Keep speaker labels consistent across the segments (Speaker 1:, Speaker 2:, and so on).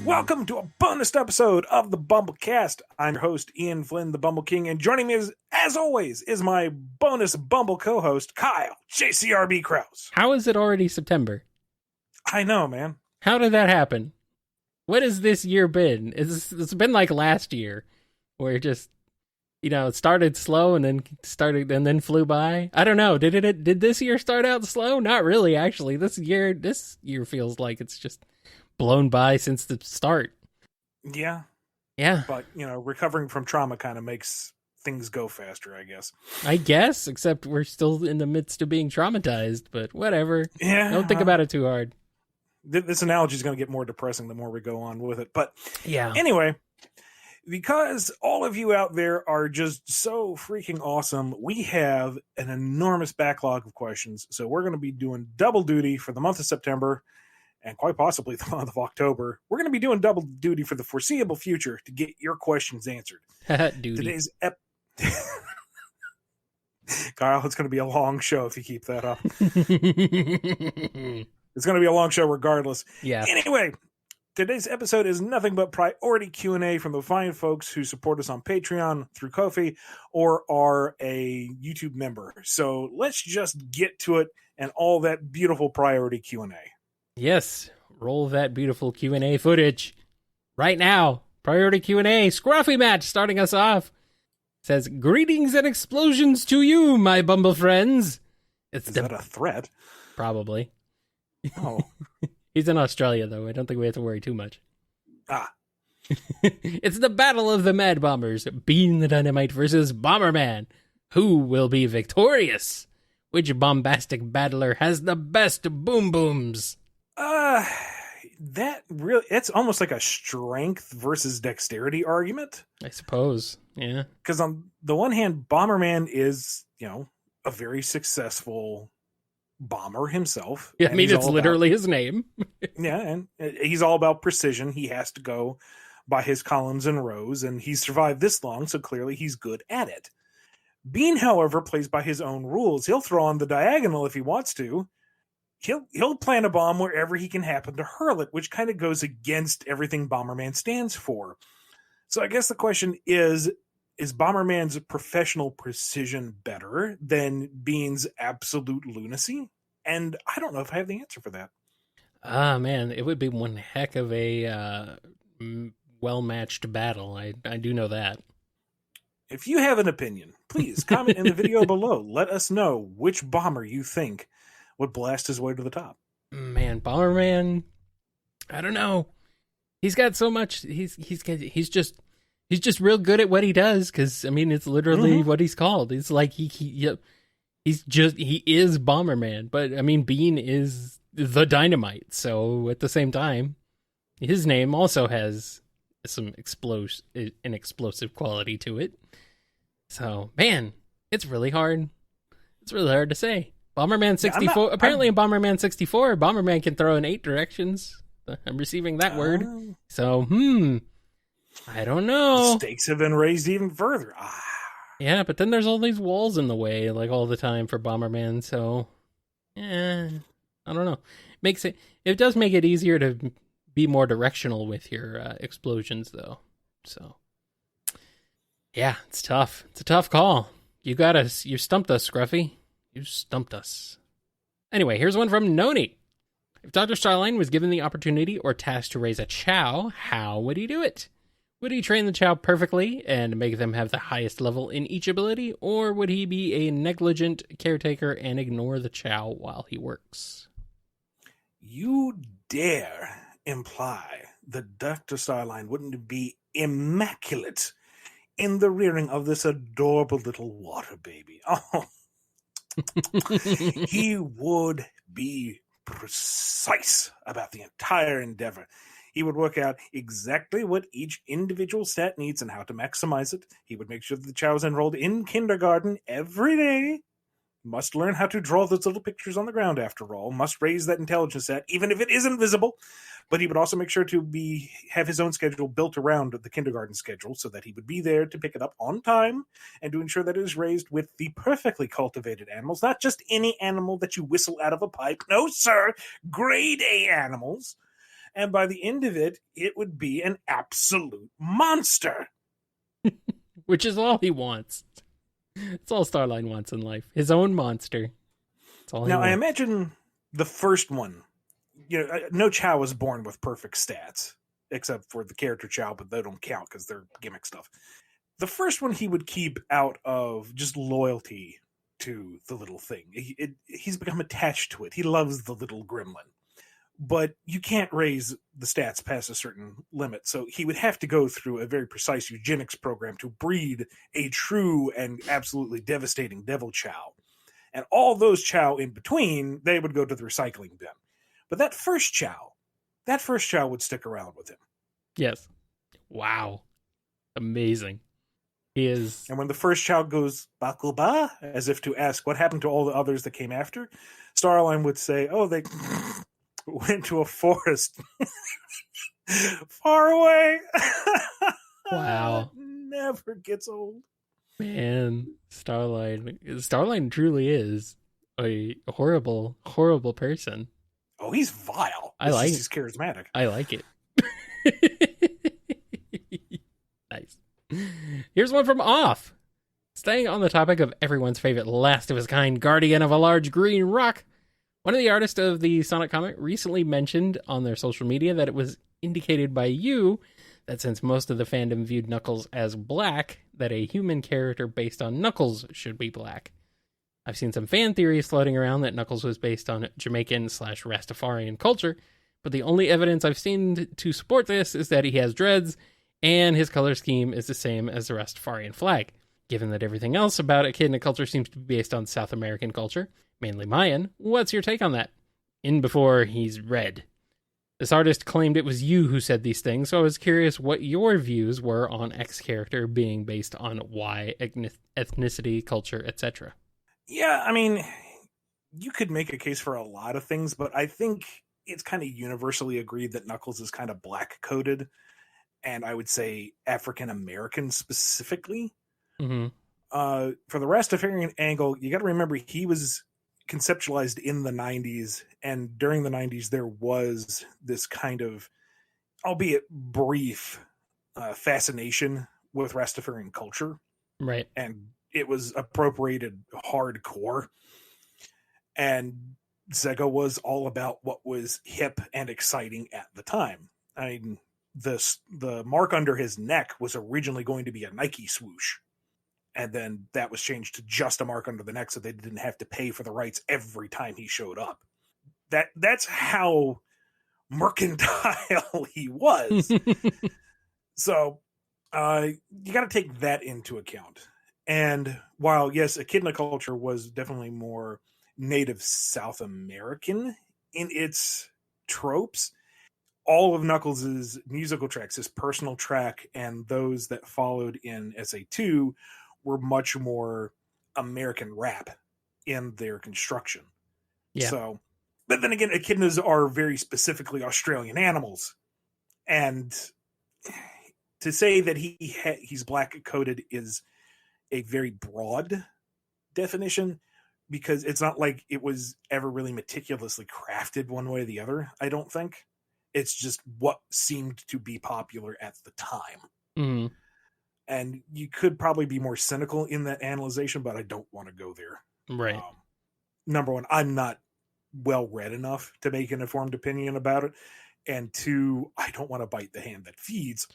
Speaker 1: Welcome to a bonus episode of the BumbleKast. I'm your host, Ian Flynn, the Bumble King, and joining me as always is my bonus Bumble co-host, Kyle, JCRB Krause.
Speaker 2: How is it already September?
Speaker 1: I know, man.
Speaker 2: How did that happen? What has this year been? It's been like last year, where it just, it started slow and then flew by. I don't know. Did this year start out slow? Not really, actually. This year feels like it's just blown by since the start.
Speaker 1: Yeah. But, recovering from trauma kind of makes things go faster, I guess.
Speaker 2: I guess, except we're still in the midst of being traumatized, but whatever.
Speaker 1: Yeah.
Speaker 2: Don't think about it too hard.
Speaker 1: This analogy is going to get more depressing the more we go on with it. But
Speaker 2: yeah.
Speaker 1: Anyway, because all of you out there are just so freaking awesome, we have an enormous backlog of questions. So we're going to be doing double duty for the month of September and quite possibly the month of October. We're going to be doing double duty for the foreseeable future to get your questions answered. Today's Kyle, it's going to be a long show if you keep that up. It's going to be a long show regardless.
Speaker 2: Yeah.
Speaker 1: Anyway, today's episode is nothing but priority Q&A from the fine folks who support us on Patreon, through Ko-fi, or are a YouTube member. So let's just get to it and all that beautiful priority Q&A.
Speaker 2: Yes, roll that beautiful Q&A footage. Right now, priority Q&A, Scruffy Match starting us off. Says, greetings and explosions to you, my Bumble friends.
Speaker 1: Is that a threat?
Speaker 2: Probably.
Speaker 1: Oh.
Speaker 2: He's in Australia, though. I don't think we have to worry too much. It's the battle of the Mad Bombers, Bean the Dynamite versus Bomberman. Who will be victorious? Which bombastic battler has the best boom booms?
Speaker 1: It's almost like a strength versus dexterity argument,
Speaker 2: I suppose. Yeah.
Speaker 1: Because on the one hand, Bomberman is, a very successful bomber himself.
Speaker 2: Yeah, I mean, it's literally his name.
Speaker 1: Yeah, and he's all about precision. He has to go by his columns and rows, and he's survived this long, so clearly he's good at it. Bean, however, plays by his own rules. He'll throw on the diagonal if he wants to. He'll plant a bomb wherever he can happen to hurl it, which kind of goes against everything Bomberman stands for. So I guess the question is Bomberman's professional precision better than Bean's absolute lunacy? And I don't know if I have the answer for that.
Speaker 2: Man, it would be one heck of a well-matched battle. I do know that.
Speaker 1: If you have an opinion, please comment in the video below. Let us know which bomber you think would blast his way to the top.
Speaker 2: Man, Bomberman, I don't know. He's got so much. He's just real good at what he does. Because I mean, it's literally what he's called. It's like he is Bomberman. But I mean, Bean is the Dynamite. So at the same time, his name also has some explosive quality to it. So man, it's really hard. It's really hard to say. Bomberman 64. Apparently, in Bomberman 64, Bomberman can throw in 8 directions. I'm receiving that word. So, I don't know.
Speaker 1: The stakes have been raised even further.
Speaker 2: Yeah, but then there's all these walls in the way, like all the time for Bomberman. So, I don't know. It does make it easier to be more directional with your explosions, though. So, yeah, it's tough. It's a tough call. You stumped us, Scruffy. You stumped us. Anyway, here's one from Noni. If Dr. Starline was given the opportunity or tasked to raise a Chow, how would he do it? Would he train the Chow perfectly and make them have the highest level in each ability, or would he be a negligent caretaker and ignore the Chow while he works?
Speaker 1: You dare imply that Dr. Starline wouldn't be immaculate in the rearing of this adorable little water baby. Oh. He would be precise about the entire endeavor. He would work out exactly what each individual stat needs and how to maximize it. He would make sure that the Chow is enrolled in kindergarten every day. Must learn how to draw those little pictures on the ground, after all. Must raise that intelligence stat, even if it isn't visible. But he would also make sure to have his own schedule built around the kindergarten schedule so that he would be there to pick it up on time and to ensure that it is raised with the perfectly cultivated animals, not just any animal that you whistle out of a pipe. No, sir. Grade A animals. And by the end of it, it would be an absolute monster.
Speaker 2: Which is all he wants. It's all Starline wants in life. His own monster. That's all he
Speaker 1: Now,
Speaker 2: wants.
Speaker 1: I imagine the first one, no Chow was born with perfect stats, except for the character Chow, but they don't count because they're gimmick stuff. The first one he would keep out of just loyalty to the little thing. He's become attached to it. He loves the little gremlin. But you can't raise the stats past a certain limit. So he would have to go through a very precise eugenics program to breed a true and absolutely devastating devil Chow. And all those Chow in between, they would go to the recycling bin. But that first Chow would stick around with him.
Speaker 2: Yes. Wow. Amazing. He is.
Speaker 1: And when the first Chow goes Bakuba, as if to ask what happened to all the others that came after, Starline would say, oh, they went to a forest far away.
Speaker 2: Wow.
Speaker 1: Never gets old.
Speaker 2: Man, Starline truly is a horrible, horrible person.
Speaker 1: Oh, he's vile. He's charismatic.
Speaker 2: I like it. Nice. Here's one from Off. Staying on the topic of everyone's favorite last of his kind guardian of a large green rock, one of the artists of the Sonic comic recently mentioned on their social media that it was indicated by you that since most of the fandom viewed Knuckles as black, that a human character based on Knuckles should be black. I've seen some fan theories floating around that Knuckles was based on Jamaican/Rastafarian culture, but the only evidence I've seen to support this is that he has dreads, and his color scheme is the same as the Rastafarian flag. Given that everything else about Echidna culture seems to be based on South American culture, mainly Mayan, what's your take on that? In before he's red. This artist claimed it was you who said these things, so I was curious what your views were on X character being based on Y, ethnicity, culture, etc.
Speaker 1: Yeah, I mean, you could make a case for a lot of things, but I think it's kind of universally agreed that Knuckles is kind of black-coded, and I would say African-American specifically.
Speaker 2: Mm-hmm.
Speaker 1: For the Rastafarian angle, you got to remember he was conceptualized in the 90s, and during the 90s there was this kind of, albeit brief, fascination with Rastafarian culture.
Speaker 2: Right.
Speaker 1: And it was appropriated hardcore. And Sega was all about what was hip and exciting at the time. I mean, the mark under his neck was originally going to be a Nike swoosh. And then that was changed to just a mark under the neck so they didn't have to pay for the rights every time he showed up. That's how mercantile he was. So you got to take that into account. And while, yes, Echidna culture was definitely more native South American in its tropes, all of Knuckles' musical tracks, his personal track, and those that followed in SA2 were much more American rap in their construction.
Speaker 2: Yeah.
Speaker 1: So, but then again, echidnas are very specifically Australian animals. And to say that he's black-coded is a very broad definition, because it's not like it was ever really meticulously crafted one way or the other, I don't think. It's just what seemed to be popular at the time.
Speaker 2: Mm-hmm.
Speaker 1: And you could probably be more cynical in that analyzation, but I don't want to go there.
Speaker 2: Right.
Speaker 1: Number one, I'm not well read enough to make an informed opinion about it. And two, I don't want to bite the hand that feeds.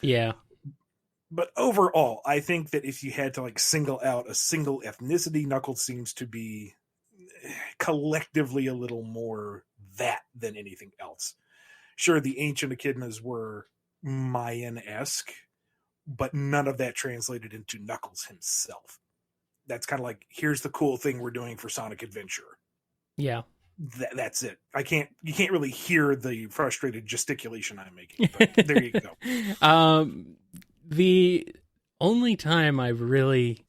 Speaker 2: Yeah.
Speaker 1: But overall, I think that if you had to single out a single ethnicity, Knuckles seems to be collectively a little more that than anything else. Sure, the ancient echidnas were Mayan-esque, but none of that translated into Knuckles himself. That's kind of like, here's the cool thing we're doing for Sonic Adventure.
Speaker 2: Yeah.
Speaker 1: That's it. You can't really hear the frustrated gesticulation I'm making, but there you go.
Speaker 2: The only time I really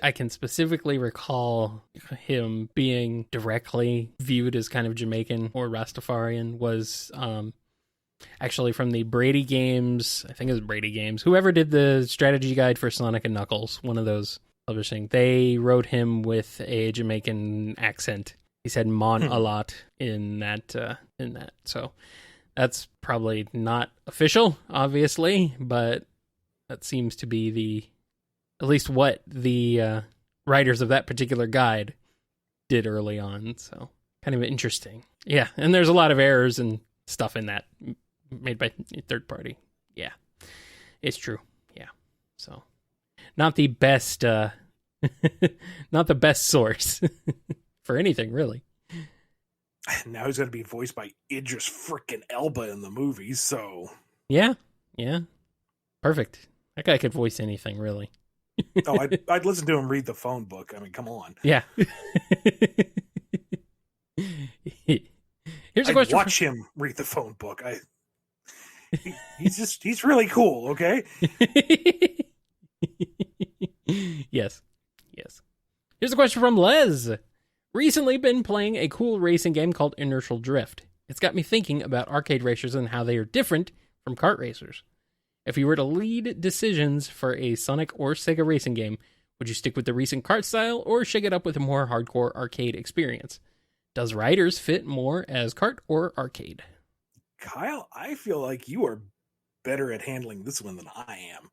Speaker 2: I can specifically recall him being directly viewed as kind of Jamaican or Rastafarian was actually from the Brady Games. I think it was Brady Games. Whoever did the strategy guide for Sonic and Knuckles, one of those publishing, they wrote him with a Jamaican accent He said "mon" a lot in that. So that's probably not official, obviously, but that seems to be at least what the writers of that particular guide did early on. So kind of interesting. Yeah, and there's a lot of errors and stuff in that made by third party. Yeah, it's true. Yeah, so not the best, not the best source for anything really.
Speaker 1: Now he's going to be voiced by Idris frickin' Elba in the movie, so...
Speaker 2: Yeah, perfect. That guy could voice anything, really.
Speaker 1: Oh, I'd listen to him read the phone book. I mean, come on.
Speaker 2: Yeah. Here's a question.
Speaker 1: Watch him read the phone book. He's really cool, okay?
Speaker 2: Yes. Here's a question from Les. Recently been playing a cool racing game called Inertial Drift. It's got me thinking about arcade racers and how they are different from kart racers. If you were to lead decisions for a Sonic or Sega racing game, would you stick with the recent kart style or shake it up with a more hardcore arcade experience? Does Riders fit more as kart or arcade?
Speaker 1: Kyle, I feel like you are better at handling this one than I am.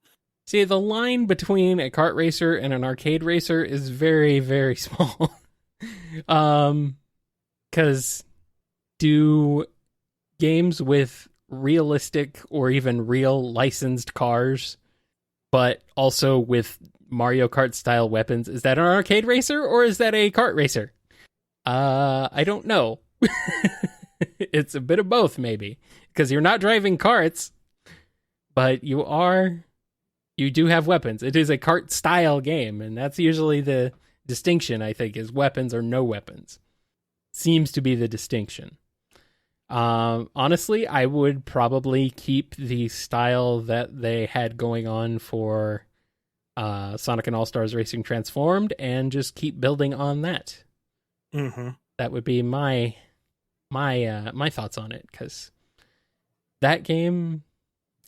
Speaker 2: See, the line between a kart racer and an arcade racer is very, very small. Because do games with realistic or even real licensed cars, but also with Mario Kart style weapons, is that an arcade racer or is that a kart racer? I don't know. It's a bit of both, maybe, because you're not driving carts, but you do have weapons. It is a kart style game, and that's usually the distinction, I think, is weapons or no weapons. Seems to be the distinction. Honestly, I would probably keep the style that they had going on for Sonic and All-Stars Racing Transformed and just keep building on that.
Speaker 1: Mm-hmm.
Speaker 2: That would be my thoughts on it, because that game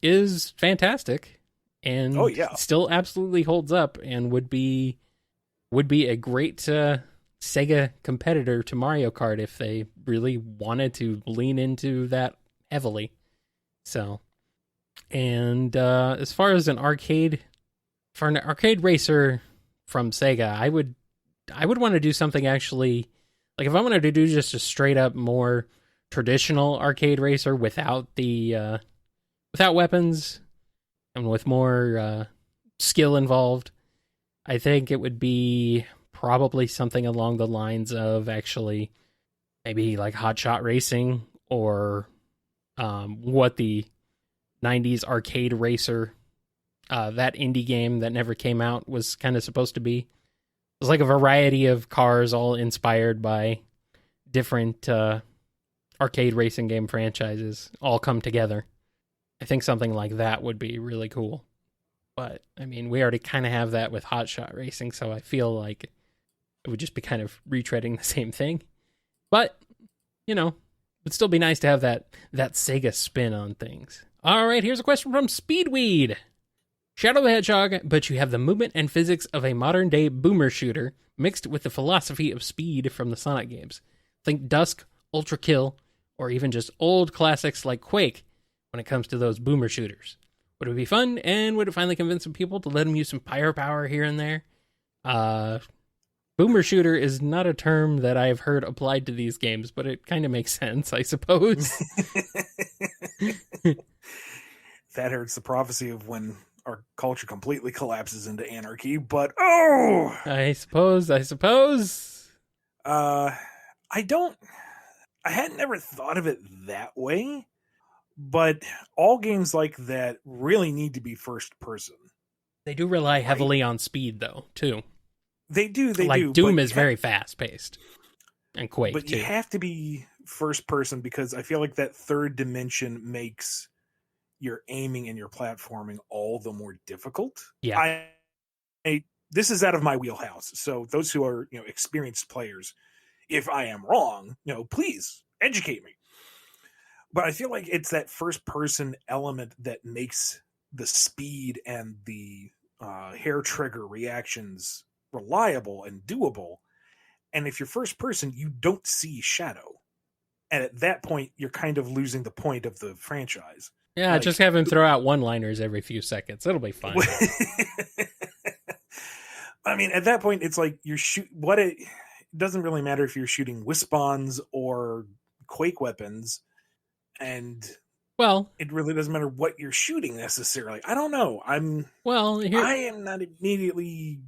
Speaker 2: is fantastic and still absolutely holds up and would be a great Sega competitor to Mario Kart if they really wanted to lean into that heavily. So, and as far as an arcade racer from Sega, I would want to do something actually, like if I wanted to do just a straight up more traditional arcade racer without weapons and with more skill involved, I think it would be probably something along the lines of actually maybe like Hot Shot Racing or what the 90s arcade racer, that indie game that never came out, was kind of supposed to be. It was like a variety of cars all inspired by different arcade racing game franchises all come together. I think something like that would be really cool. But, I mean, we already kind of have that with Hot Shot Racing, so I feel like it would just be kind of retreading the same thing. But, you know, it'd still be nice to have that Sega spin on things. All right, here's a question from Speedweed. Shadow the Hedgehog, but you have the movement and physics of a modern-day boomer shooter mixed with the philosophy of speed from the Sonic games. Think Dusk, Ultra Kill, or even just old classics like Quake when it comes to those boomer shooters. Would it be fun, and would it finally convince some people to let them use some pyro power here and there? Boomer shooter is not a term that I've heard applied to these games, but it kind of makes sense, I suppose.
Speaker 1: That hurts the prophecy of when our culture completely collapses into anarchy, but
Speaker 2: I suppose.
Speaker 1: I hadn't ever thought of it that way. But all games like that really need to be first person.
Speaker 2: They do rely heavily on speed, though, too.
Speaker 1: They do.
Speaker 2: Like Doom is very fast paced, and Quake.
Speaker 1: But
Speaker 2: too.
Speaker 1: You have to be first person because I feel like that third dimension makes your aiming and your platforming all the more difficult.
Speaker 2: Yeah.
Speaker 1: This is out of my wheelhouse. So those who are experienced players, if I am wrong, please educate me. But I feel like it's that first person element that makes the speed and the hair trigger reactions reliable and doable. And if you're first person, you don't see Shadow. And at that point, you're kind of losing the point of the franchise.
Speaker 2: Yeah,
Speaker 1: Like,
Speaker 2: just have him throw out one-liners every few seconds. It'll be fine.
Speaker 1: I mean, at that point, it's like it doesn't really matter if you're shooting Wispons or Quake weapons, and it really doesn't matter what you're shooting necessarily. I don't know. I am not immediately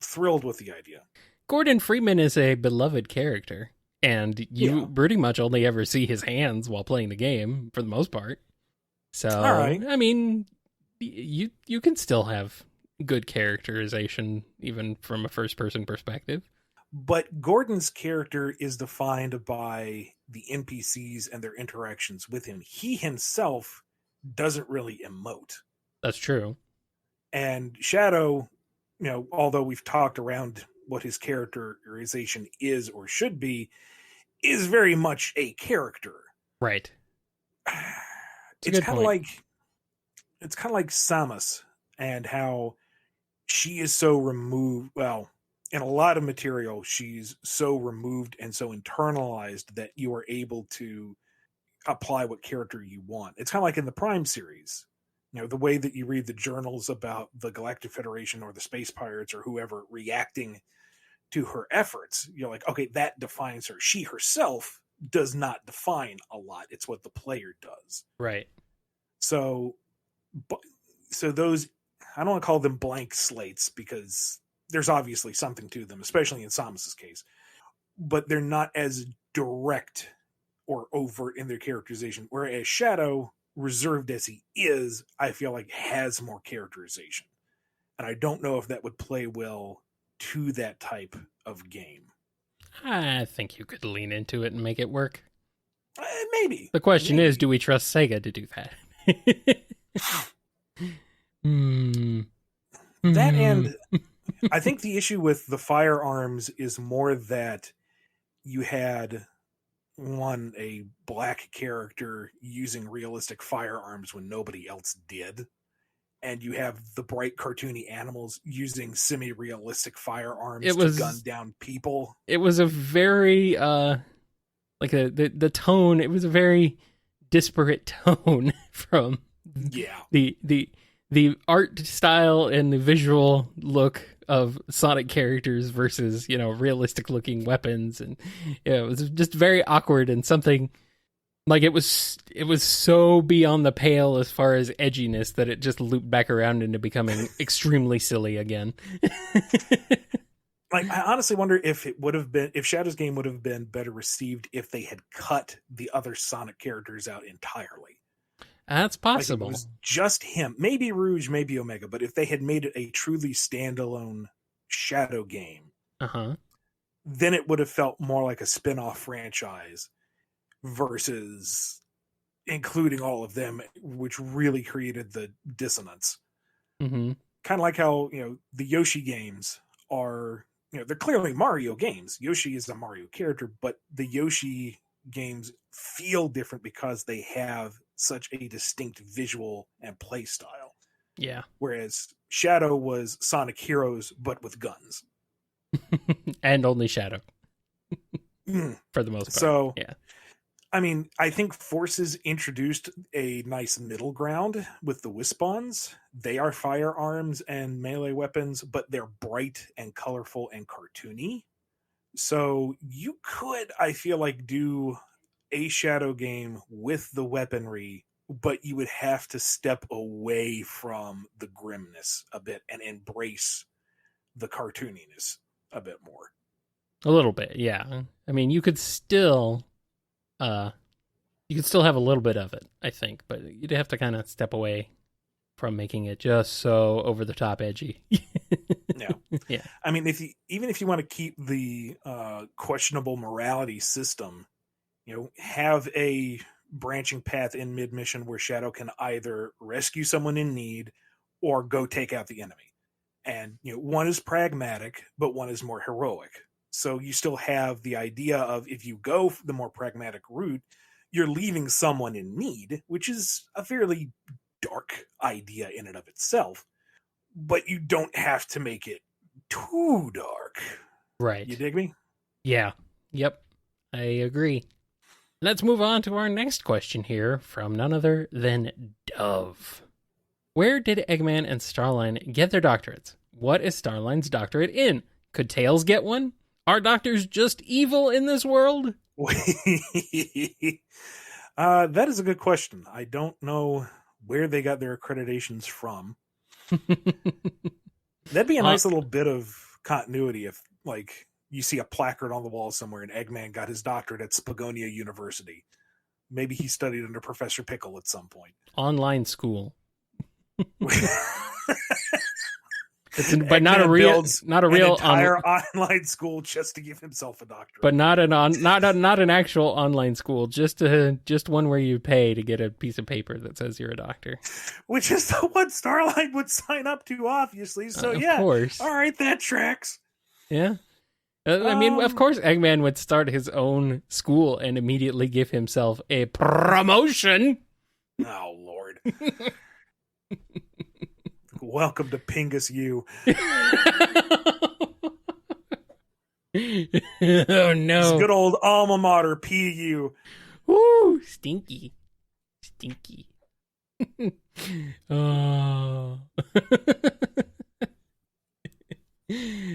Speaker 1: thrilled with the idea.
Speaker 2: Gordon Freeman is a beloved character, and you pretty much only ever see his hands while playing the game for the most part. So, all right. I mean, you can still have good characterization even from a first-person perspective.
Speaker 1: But Gordon's character is defined by the NPCs and their interactions with him. He himself doesn't really emote.
Speaker 2: That's true.
Speaker 1: And Shadow, although we've talked around what his characterization is or should be, is very much a character.
Speaker 2: Right.
Speaker 1: It's kind of like Samus and how she is so removed. Well, in a lot of material, she's so removed and so internalized that you are able to apply what character you want. It's kind of like in the Prime series, the way that you read the journals about the Galactic Federation or the Space Pirates or whoever reacting to her efforts. You're like, okay, that defines her. She herself does not define a lot. It's what the player does.
Speaker 2: Right.
Speaker 1: So those, I don't want to call them blank slates because there's obviously something to them, especially in Samus's case, but they're not as direct or overt in their characterization. Whereas Shadow, reserved as he is, I feel like has more characterization. And I don't know if that would play well to that type of game.
Speaker 2: I think you could lean into it and make it work.
Speaker 1: Maybe.
Speaker 2: The question is, do we trust Sega to do that?
Speaker 1: That and I think the issue with the firearms is more that you had a black character using realistic firearms when nobody else did. And you have the bright cartoony animals using semi-realistic firearms to gun down people. It was
Speaker 2: a very the tone. It was a very disparate tone from the art style and the visual look of Sonic characters versus realistic looking weapons, and it was just very awkward and something. Like it was so beyond the pale as far as edginess that it just looped back around into becoming extremely silly again.
Speaker 1: Like, I honestly wonder if Shadow's game would have been better received if they had cut the other Sonic characters out entirely.
Speaker 2: That's possible.
Speaker 1: Like it was just him, maybe Rouge, maybe Omega, but if they had made it a truly standalone Shadow game, then it would have felt more like a spin-off franchise. Versus including all of them, which really created the dissonance.
Speaker 2: Mm-hmm.
Speaker 1: Kind of like how, the Yoshi games are, they're clearly Mario games. Yoshi is a Mario character, but the Yoshi games feel different because they have such a distinct visual and play style.
Speaker 2: Yeah.
Speaker 1: Whereas Shadow was Sonic Heroes, but with guns.
Speaker 2: And only Shadow. For the most part.
Speaker 1: So,
Speaker 2: yeah.
Speaker 1: I mean, I think Forces introduced a nice middle ground with the Wispons. They are firearms and melee weapons, but they're bright and colorful and cartoony. So you could, I feel like, do a Shadow game with the weaponry, but you would have to step away from the grimness a bit and embrace the cartooniness a bit more.
Speaker 2: A little bit, yeah. I mean, you could still have a little bit of it, I think, but you'd have to kind of step away from making it just so over the top edgy. Yeah.
Speaker 1: I mean, even if you want to keep the questionable morality system, have a branching path in mid mission where Shadow can either rescue someone in need or go take out the enemy. And one is pragmatic, but one is more heroic. So you still have the idea of, if you go the more pragmatic route, you're leaving someone in need, which is a fairly dark idea in and of itself, but you don't have to make it too dark.
Speaker 2: Right.
Speaker 1: You dig me?
Speaker 2: Yeah. Yep. I agree. Let's move on to our next question here from none other than Dove. Where did Eggman and Starline get their doctorates? What is Starline's doctorate in? Could Tails get one? Are doctors just evil in this world?
Speaker 1: That is a good question. I don't know where they got their accreditations from. That'd be a nice little bit of continuity if, like, you see a placard on the wall somewhere and Eggman got his doctorate at Spagonia University. Maybe he studied under Professor Pickle at some point.
Speaker 2: Online school.
Speaker 1: But not a real entire online school just to give himself a doctorate.
Speaker 2: But not an actual online school, just one where you pay to get a piece of paper that says you're a doctor.
Speaker 1: Which is what Starline would sign up to, obviously. So
Speaker 2: of course.
Speaker 1: All right, that tracks.
Speaker 2: Yeah. I mean, of course, Eggman would start his own school and immediately give himself a promotion.
Speaker 1: Oh, Lord. Welcome to Pingus U.
Speaker 2: Oh, no.
Speaker 1: It's good old alma mater, PU.
Speaker 2: Woo, stinky. Oh.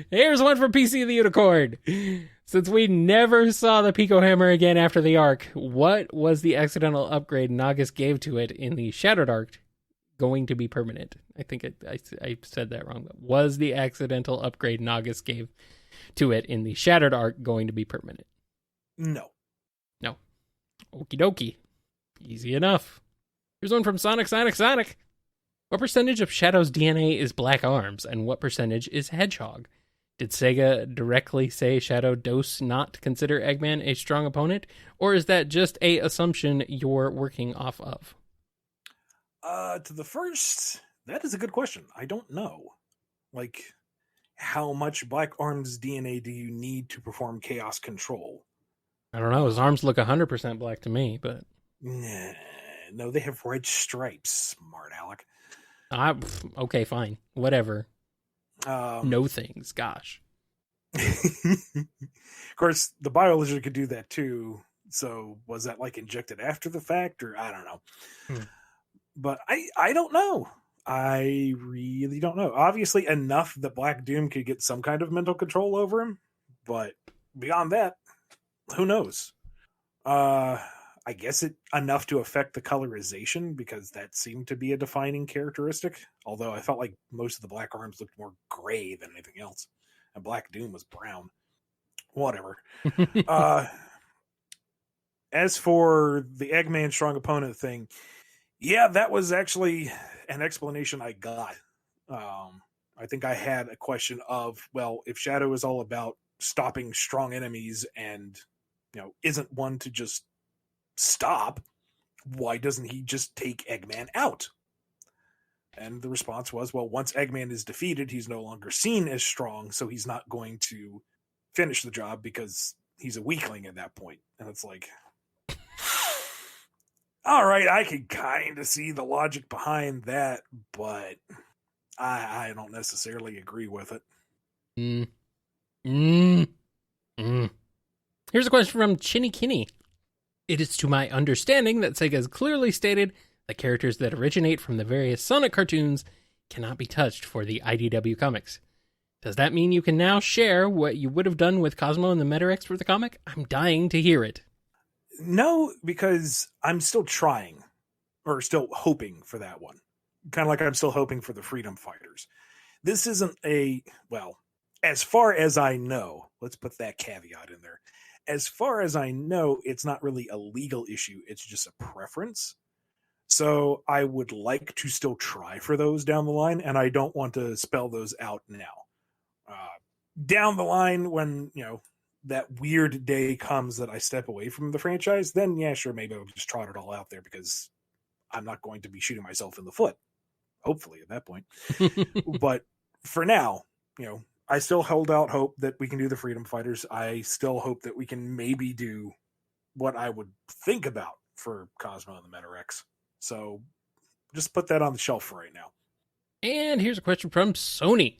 Speaker 2: Here's one from PC the Unicorn. Since we never saw the Pico Hammer again after the arc, what was the accidental upgrade Nagus gave to it in the Shattered arc going to be permanent? I think I said that wrong. But was the accidental upgrade Nagus gave to it in the Shattered arc going to be permanent?
Speaker 1: No.
Speaker 2: Okie dokie. Easy enough. Here's one from Sonic. What percentage of Shadow's DNA is Black Arms, and what percentage is Hedgehog? Did Sega directly say Shadow does not consider Eggman a strong opponent, or is that just a assumption you're working off of?
Speaker 1: To the first, that is a good question. I don't know. Like, how much Black Arms DNA do you need to perform Chaos Control?
Speaker 2: I don't know. His arms look 100% black to me, but...
Speaker 1: No, they have red stripes, smart Alec.
Speaker 2: Okay, fine. Whatever. No things. Gosh.
Speaker 1: Of course, the Biolizard could do that too. So was that like injected after the fact, or I don't know. But I don't know. I really don't know. Obviously enough that Black Doom could get some kind of mental control over him, but beyond that, who knows? I guess it enough to affect the colorization, because that seemed to be a defining characteristic. Although I felt like most of the Black Arms looked more gray than anything else, and Black Doom was brown. Whatever. As for the Eggman strong opponent thing, yeah, that was actually an explanation I got. I think I had a question of, well, if Shadow is all about stopping strong enemies and, isn't one to just stop, why doesn't he just take Eggman out? And the response was, well, once Eggman is defeated, he's no longer seen as strong, so he's not going to finish the job because he's a weakling at that point. And it's like, all right, I can kind of see the logic behind that, but I don't necessarily agree with it.
Speaker 2: Here's a question from Chinny Kinney. It is to my understanding that Sega has clearly stated that characters that originate from the various Sonic cartoons cannot be touched for the IDW comics. Does that mean you can now share what you would have done with Cosmo and the Metarex for the comic? I'm dying to hear it.
Speaker 1: No, because I'm still trying, or still hoping for that one. Kind of like I'm still hoping for the Freedom Fighters. This isn't as far as I know, let's put that caveat in there. As far as I know, it's not really a legal issue. It's just a preference. So I would like to still try for those down the line, and I don't want to spell those out now. Down the line, when, that weird day comes that I step away from the franchise, then yeah, sure, maybe I'll just trot it all out there, because I'm not going to be shooting myself in the foot. Hopefully at that point. But for now, I still held out hope that we can do the Freedom Fighters. I still hope that we can maybe do what I would think about for Cosmo and the Metarex. So just put that on the shelf for right now.
Speaker 2: And here's a question from Sony.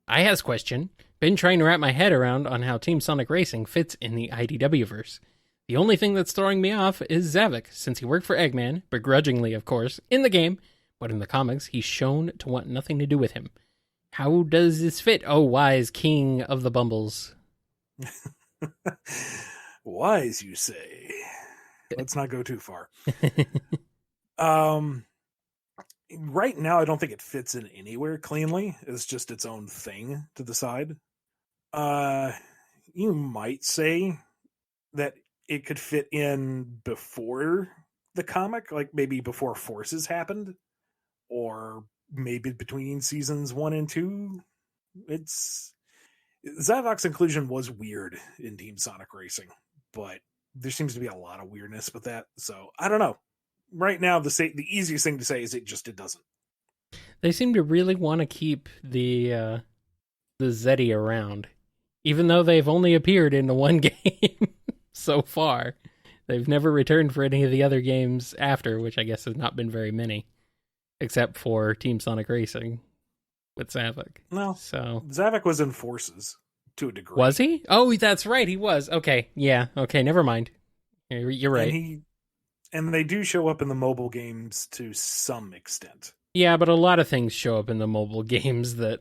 Speaker 2: I has question. Been trying to wrap my head around on how Team Sonic Racing fits in the IDW-verse. The only thing that's throwing me off is Zavok, since he worked for Eggman, begrudgingly of course, in the game, but in the comics he's shown to want nothing to do with him. How does this fit, oh wise king of the Bumbles?
Speaker 1: Wise, you say. Let's not go too far. Right now, I don't think it fits in anywhere cleanly. It's just its own thing to the side. You might say that it could fit in before the comic, like maybe before Forces happened, or maybe between seasons 1 and 2. Zavok's inclusion was weird in Team Sonic Racing, but there seems to be a lot of weirdness with that. So I don't know. Right now, the easiest thing to say is it doesn't.
Speaker 2: They seem to really want to keep the Zeddy around, even though they've only appeared in the one game so far. They've never returned for any of the other games after, which I guess has not been very many, except for Team Sonic Racing with Zavok.
Speaker 1: No,
Speaker 2: so
Speaker 1: Zavok was in Forces to a degree.
Speaker 2: Was he? Oh, that's right, he was. Okay, yeah. Okay, never mind. You're right.
Speaker 1: And they do show up in the mobile games to some extent.
Speaker 2: Yeah, but a lot of things show up in the mobile games that...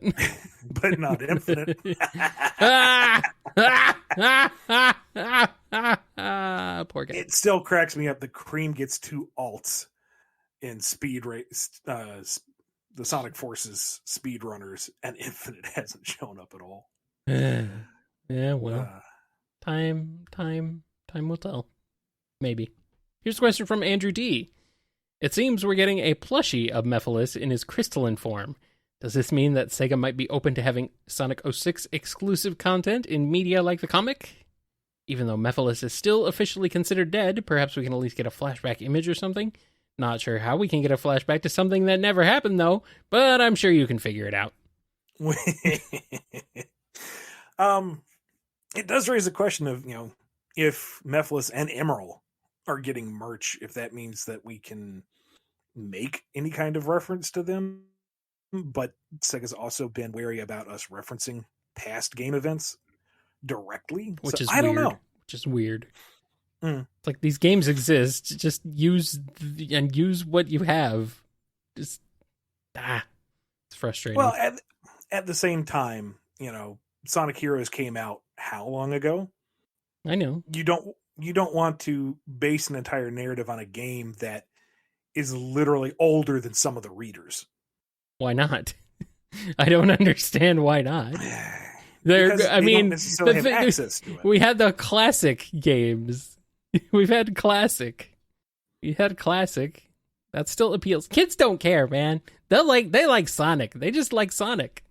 Speaker 1: but not Infinite.
Speaker 2: Poor guy.
Speaker 1: It still cracks me up that Cream gets 2 alts in Speed Race, the Sonic Forces speedrunners, and Infinite hasn't shown up at all.
Speaker 2: Yeah, well, time will tell. Maybe. Here's a question from Andrew D. It seems we're getting a plushie of Mephiles in his crystalline form. Does this mean that Sega might be open to having Sonic 06 exclusive content in media like the comic? Even though Mephiles is still officially considered dead, perhaps we can at least get a flashback image or something. Not sure how we can get a flashback to something that never happened, though, but I'm sure you can figure it out.
Speaker 1: It does raise a question of, if Mephiles and Emerald are getting merch, if that means that we can make any kind of reference to them. But Sega's also been wary about us referencing past game events directly,
Speaker 2: which is
Speaker 1: I don't know.
Speaker 2: Which is weird. It's like, these games exist, just use what you have. Just it's frustrating.
Speaker 1: Well, at the same time, Sonic Heroes came out how long ago?
Speaker 2: I know.
Speaker 1: You don't want to base an entire narrative on a game that is literally older than some of the readers.
Speaker 2: Why not? I don't understand why not.
Speaker 1: Don't necessarily have access to it.
Speaker 2: We had the classic games. We had classic. That still appeals. Kids don't care, man. They like Sonic. They just like Sonic.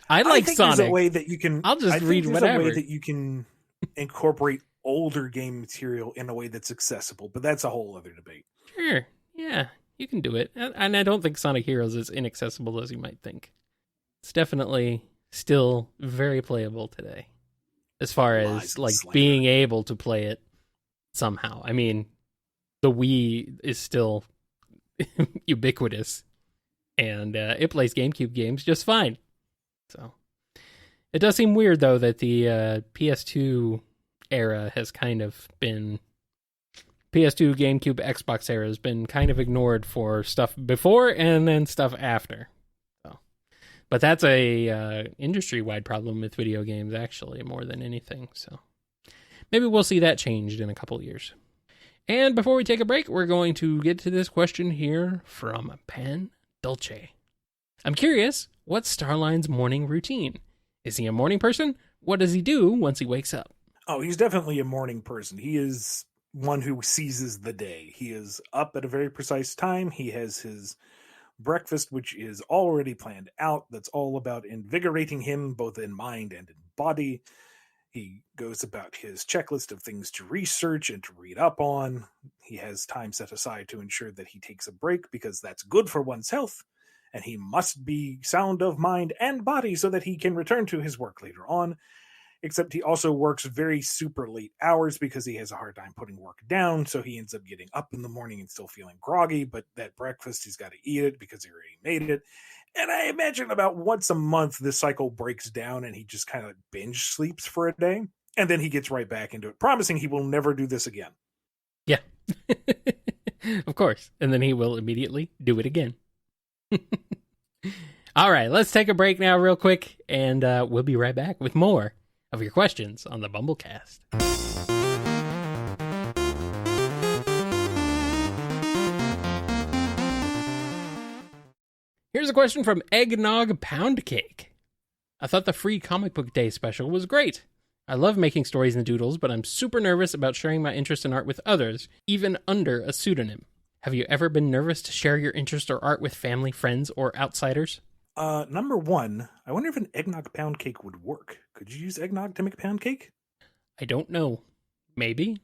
Speaker 2: I like Sonic.
Speaker 1: There's a way that you can.
Speaker 2: I'll just read whatever.
Speaker 1: A way that you can incorporate older game material in a way that's accessible, but that's a whole other debate.
Speaker 2: Sure. Yeah, you can do it. And I don't think Sonic Heroes is inaccessible as you might think. It's definitely still very playable today. As far as being able to play it somehow. I mean, the Wii is still ubiquitous, and it plays GameCube games just fine. So it does seem weird, though, that the PS2 era has kind of been... PS2, GameCube, Xbox era has been kind of ignored for stuff before and then stuff after. So, but that's a industry-wide problem with video games, actually, more than anything. So maybe we'll see that changed in a couple of years. And before we take a break, we're going to get to this question here from Pan Dulce. I'm curious, what's Starline's morning routine? Is he a morning person? What does he do once he wakes up?
Speaker 1: Oh, he's definitely a morning person. He is one who seizes the day. He is up at a very precise time. He has his breakfast, which is already planned out. That's all about invigorating him, both in mind and in body. He goes about his checklist of things to research and to read up on. He has time set aside to ensure that he takes a break, because that's good for one's health, and he must be sound of mind and body so that he can return to his work later on. except he also works very super late hours because he has a hard time putting work down. So he ends up getting up in the morning and still feeling groggy, but that breakfast, he's got to eat it because he already made it. And I imagine about once a month, this cycle breaks down and he just kind of binge sleeps for a day. And then he gets right back into it, promising he will never do this again.
Speaker 2: Yeah. Of course. And then he will immediately do it again. All right, let's take a break now real quick, and we'll be right back with more of your questions on the BumbleKast. Here's a question from Eggnog Pound Cake. I thought the free comic book day special was great. I love making stories and doodles, but I'm super nervous about sharing my interest in art with others, even under a pseudonym. Have you ever been nervous to share your interest or art with family, friends, or outsiders?
Speaker 1: Number one, I wonder if an eggnog pound cake would work. Could you use eggnog to make a pound cake?
Speaker 2: I don't know. Maybe.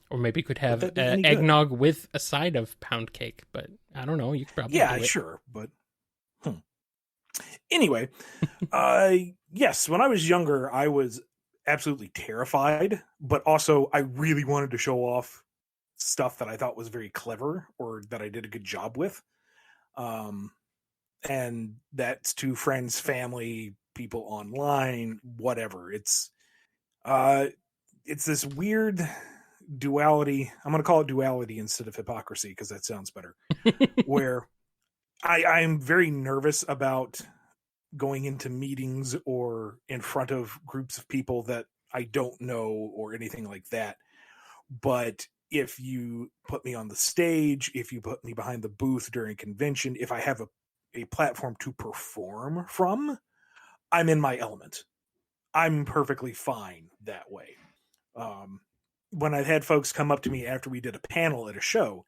Speaker 2: Or maybe you could have
Speaker 1: eggnog
Speaker 2: with a side of pound cake, but I don't know. You could probably do it.
Speaker 1: Sure, but... Anyway, yes, when I was younger, I was absolutely terrified, but also I really wanted to show off stuff that I thought was very clever or that I did a good job with. And that's to friends, family, people online, whatever. It's this weird duality. I'm going to call it duality instead of hypocrisy because that sounds better. Where I'm very nervous about going into meetings or in front of groups of people that I don't know or anything like that. But if you put me on the stage, if you put me behind the booth during convention, if I have a platform to perform from, I'm in my element. I'm perfectly fine that way. When I've had folks come up to me after we did a panel at a show,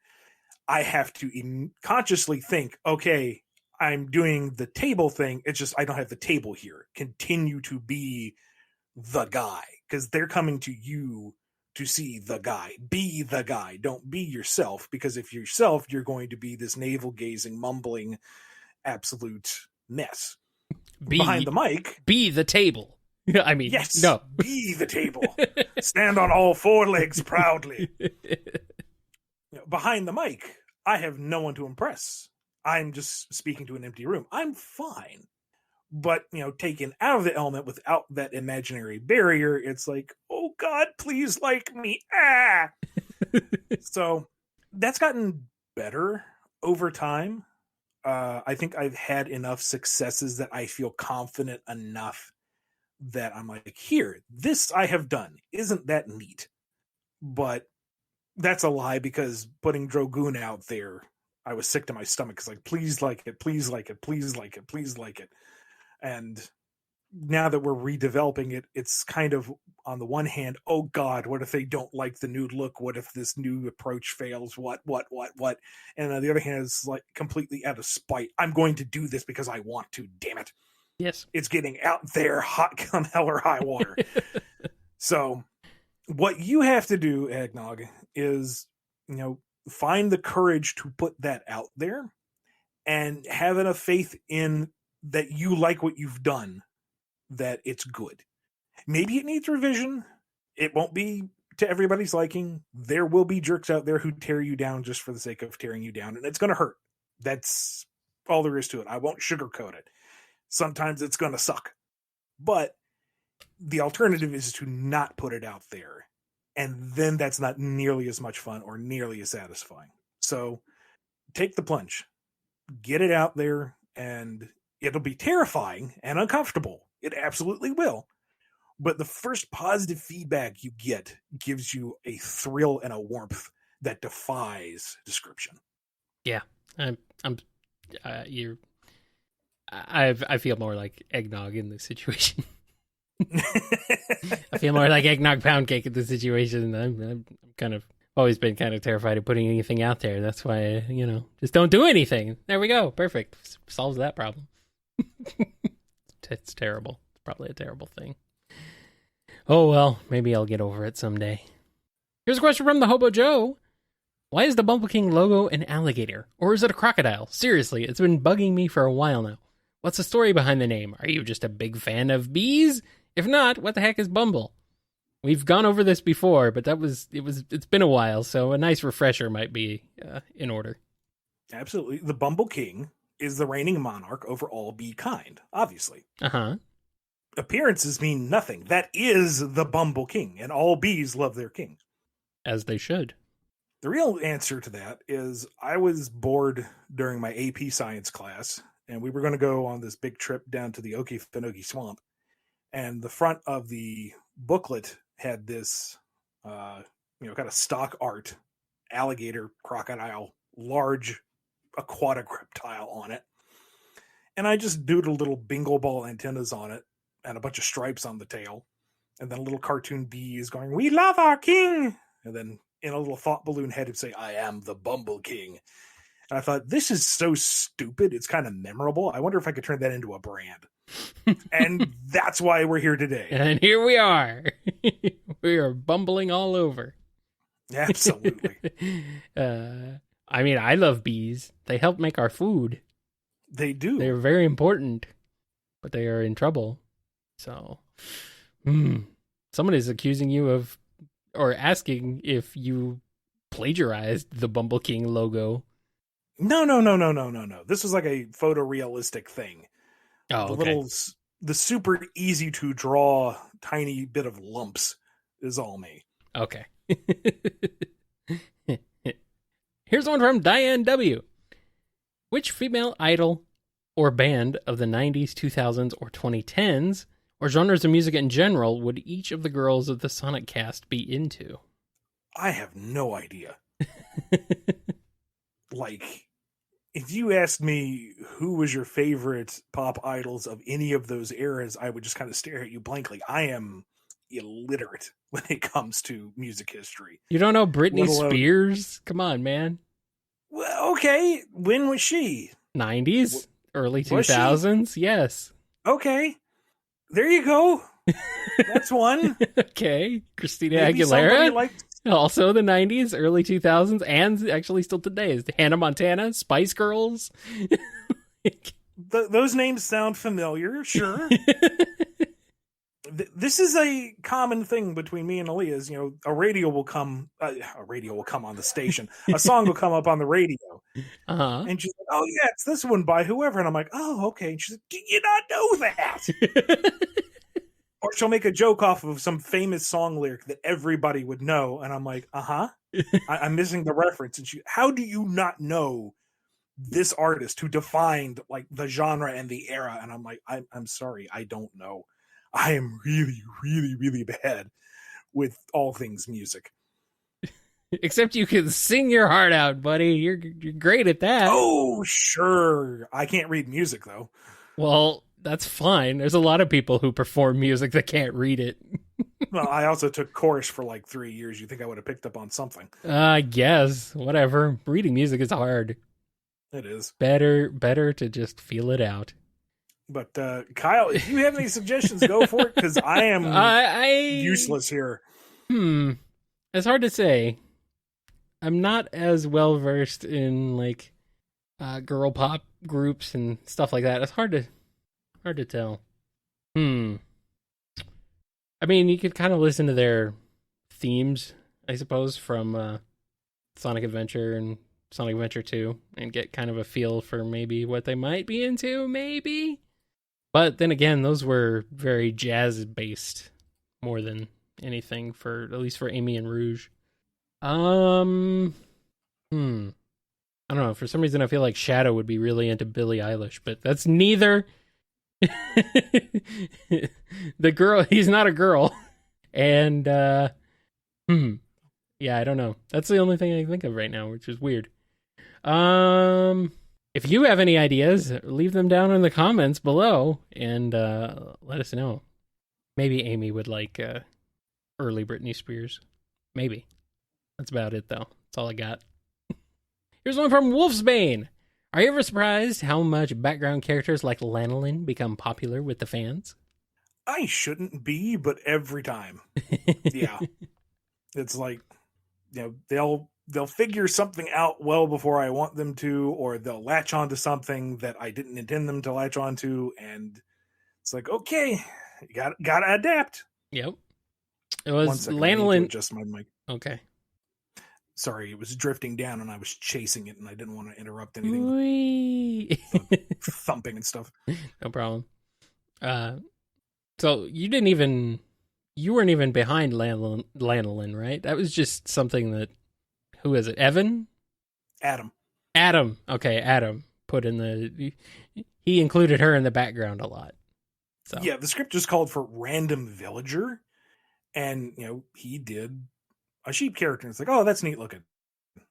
Speaker 1: I have to consciously think, okay, I'm doing the table thing. It's just I don't have the table here. Continue to be the guy because they're coming to you to see the guy. Be the guy. Don't be yourself, because if you're yourself, you're going to be this navel-gazing, mumbling, absolute mess. Behind the mic.
Speaker 2: Be the table. I mean,
Speaker 1: yes,
Speaker 2: no.
Speaker 1: Be the table. Stand on all four legs proudly. Behind the mic, I have no one to impress. I'm just speaking to an empty room. I'm fine. But, taken out of the element without that imaginary barrier, it's like, oh God, please like me. Ah. So that's gotten better over time. I think I've had enough successes that I feel confident enough that I'm like, here, this I have done. Isn't that neat? But that's a lie, because putting Drogoon out there, I was sick to my stomach. It's like, please like it, please like it, please like it, please like it. And now that we're redeveloping it, it's kind of, on the one hand, oh God, what if they don't like the new look? What if this new approach fails? What? And on the other hand, it's like completely out of spite. I'm going to do this because I want to, damn it.
Speaker 2: Yes.
Speaker 1: It's getting out there, hot come hell or high water. So what you have to do, Eggnog, is, find the courage to put that out there and have enough faith in that you like what you've done, that it's good. Maybe it needs revision. It won't be to everybody's liking. There will be jerks out there who tear you down just for the sake of tearing you down, and it's going to hurt. That's all there is to it. I won't sugarcoat it. Sometimes it's going to suck. But the alternative is to not put it out there. And then that's not nearly as much fun or nearly as satisfying. So take the plunge. Get it out there, and it'll be terrifying and uncomfortable. It absolutely will. But the first positive feedback you get gives you a thrill and a warmth that defies description.
Speaker 2: Yeah. I feel more like Eggnog in this situation. I feel more like Eggnog Pound Cake in this situation. I'm kind of always been kind of terrified of putting anything out there. That's why, just don't do anything. There we go. Perfect. Solves that problem. It's terrible. It's probably a terrible thing. Oh, well, maybe I'll get over it someday. Here's a question from the Hobo Joe. Why is the Bumble King logo an alligator? Or is it a crocodile? Seriously, it's been bugging me for a while now. What's the story behind the name? Are you just a big fan of bees? If not, what the heck is Bumble? We've gone over this before, but it's been a while, so a nice refresher might be in order.
Speaker 1: Absolutely. The Bumble King is the reigning monarch over all bee kind, obviously.
Speaker 2: Uh-huh.
Speaker 1: Appearances mean nothing. That is the Bumble King, and all bees love their king.
Speaker 2: As they should.
Speaker 1: The real answer to that is I was bored during my AP science class, and we were going to go on this big trip down to the Okefenokee Swamp. And the front of the booklet had this, kind of stock art, alligator, crocodile, large aquatic reptile on it. And I just doodled little bingo ball antennas on it and a bunch of stripes on the tail. And then a little cartoon bee is going, "We love our king." And then in a little thought balloon head, it'd say, "I am the Bumble King." And I thought, this is so stupid. It's kind of memorable. I wonder if I could turn that into a brand. And that's why we're here today.
Speaker 2: And here we are. We are bumbling all over.
Speaker 1: Absolutely.
Speaker 2: I love bees. They help make our food.
Speaker 1: They do.
Speaker 2: They're very important, but they are in trouble. So, someone is accusing you of, or asking if you plagiarized the Bumble King logo.
Speaker 1: No. This was like a photorealistic thing.
Speaker 2: Oh, okay.
Speaker 1: The super easy to draw tiny bit of lumps is all me.
Speaker 2: Okay. Here's one from Diane W. Which female idol or band of the 90s, 2000s, or 2010s, or genres of music in general, would each of the girls of the Sonic cast be into?
Speaker 1: I have no idea. If you asked me who was your favorite pop idols of any of those eras, I would just kind of stare at you blankly. I am illiterate when it comes to music history.
Speaker 2: You don't know Britney Spears? Come on, man.
Speaker 1: Well, okay. When was she?
Speaker 2: 90s? Early 2000s? Yes.
Speaker 1: Okay. There you go. That's one.
Speaker 2: Okay. Christina
Speaker 1: Maybe
Speaker 2: Aguilera? Also the 90s, early 2000s, and actually still today is Hannah Montana, Spice Girls.
Speaker 1: Those names sound familiar, sure. This is a common thing between me and Aaliyah. A radio will come on the station. A song will come up on the radio.
Speaker 2: Uh-huh.
Speaker 1: And she's like, "Oh yeah, it's this one by whoever." And I'm like, "Oh, okay." And she's like, "Do you not know that?" Or she'll make a joke off of some famous song lyric that everybody would know. And I'm like, "Uh-huh." I'm missing the reference. And how do you not know this artist who defined like the genre and the era? And I'm like, I'm sorry, I don't know. I am really, really, really bad with all things music.
Speaker 2: Except you can sing your heart out, buddy. You're great at that.
Speaker 1: Oh, sure. I can't read music, though.
Speaker 2: Well, that's fine. There's a lot of people who perform music that can't read it.
Speaker 1: Well, I also took chorus for like 3 years. You think I would have picked up on something?
Speaker 2: I guess. Whatever. Reading music is hard.
Speaker 1: It is.
Speaker 2: Better to just feel it out.
Speaker 1: But Kyle, if you have any suggestions, go for it, because I am useless here.
Speaker 2: It's hard to say. I'm not as well versed in like girl pop groups and stuff like that. It's hard to tell. I mean, you could kind of listen to their themes, I suppose, from Sonic Adventure and Sonic Adventure 2 and get kind of a feel for maybe what they might be into, maybe. But then again, those were very jazz-based more than anything, at least for Amy and Rouge. I don't know. For some reason, I feel like Shadow would be really into Billie Eilish, but that's neither. The girl, he's not a girl. And, yeah, I don't know. That's the only thing I can think of right now, which is weird. If you have any ideas, leave them down in the comments below and let us know. Maybe Amy would like early Britney Spears. Maybe. That's about it, though. That's all I got. Here's one from Wolfsbane. Are you ever surprised how much background characters like Lanolin become popular with the fans?
Speaker 1: I shouldn't be, but every time. Yeah. It's like, they'll figure something out well before I want them to, or they'll latch onto something that I didn't intend them to latch onto, and it's like, okay, You gotta adapt.
Speaker 2: Yep. It
Speaker 1: One
Speaker 2: was
Speaker 1: second, I need to
Speaker 2: lanolin.
Speaker 1: adjust my mic.
Speaker 2: Okay.
Speaker 1: Sorry, it was drifting down and I was chasing it and I didn't want to interrupt anything.
Speaker 2: Whee!
Speaker 1: Thumping and stuff.
Speaker 2: No problem. So you weren't even behind lanolin, right? That was just something that, who is it? Evan?
Speaker 1: Adam.
Speaker 2: Okay, Adam put in he included her in the background a lot. So
Speaker 1: Yeah, the script just called for random villager, and he did a sheep character. It's like, oh, that's neat looking.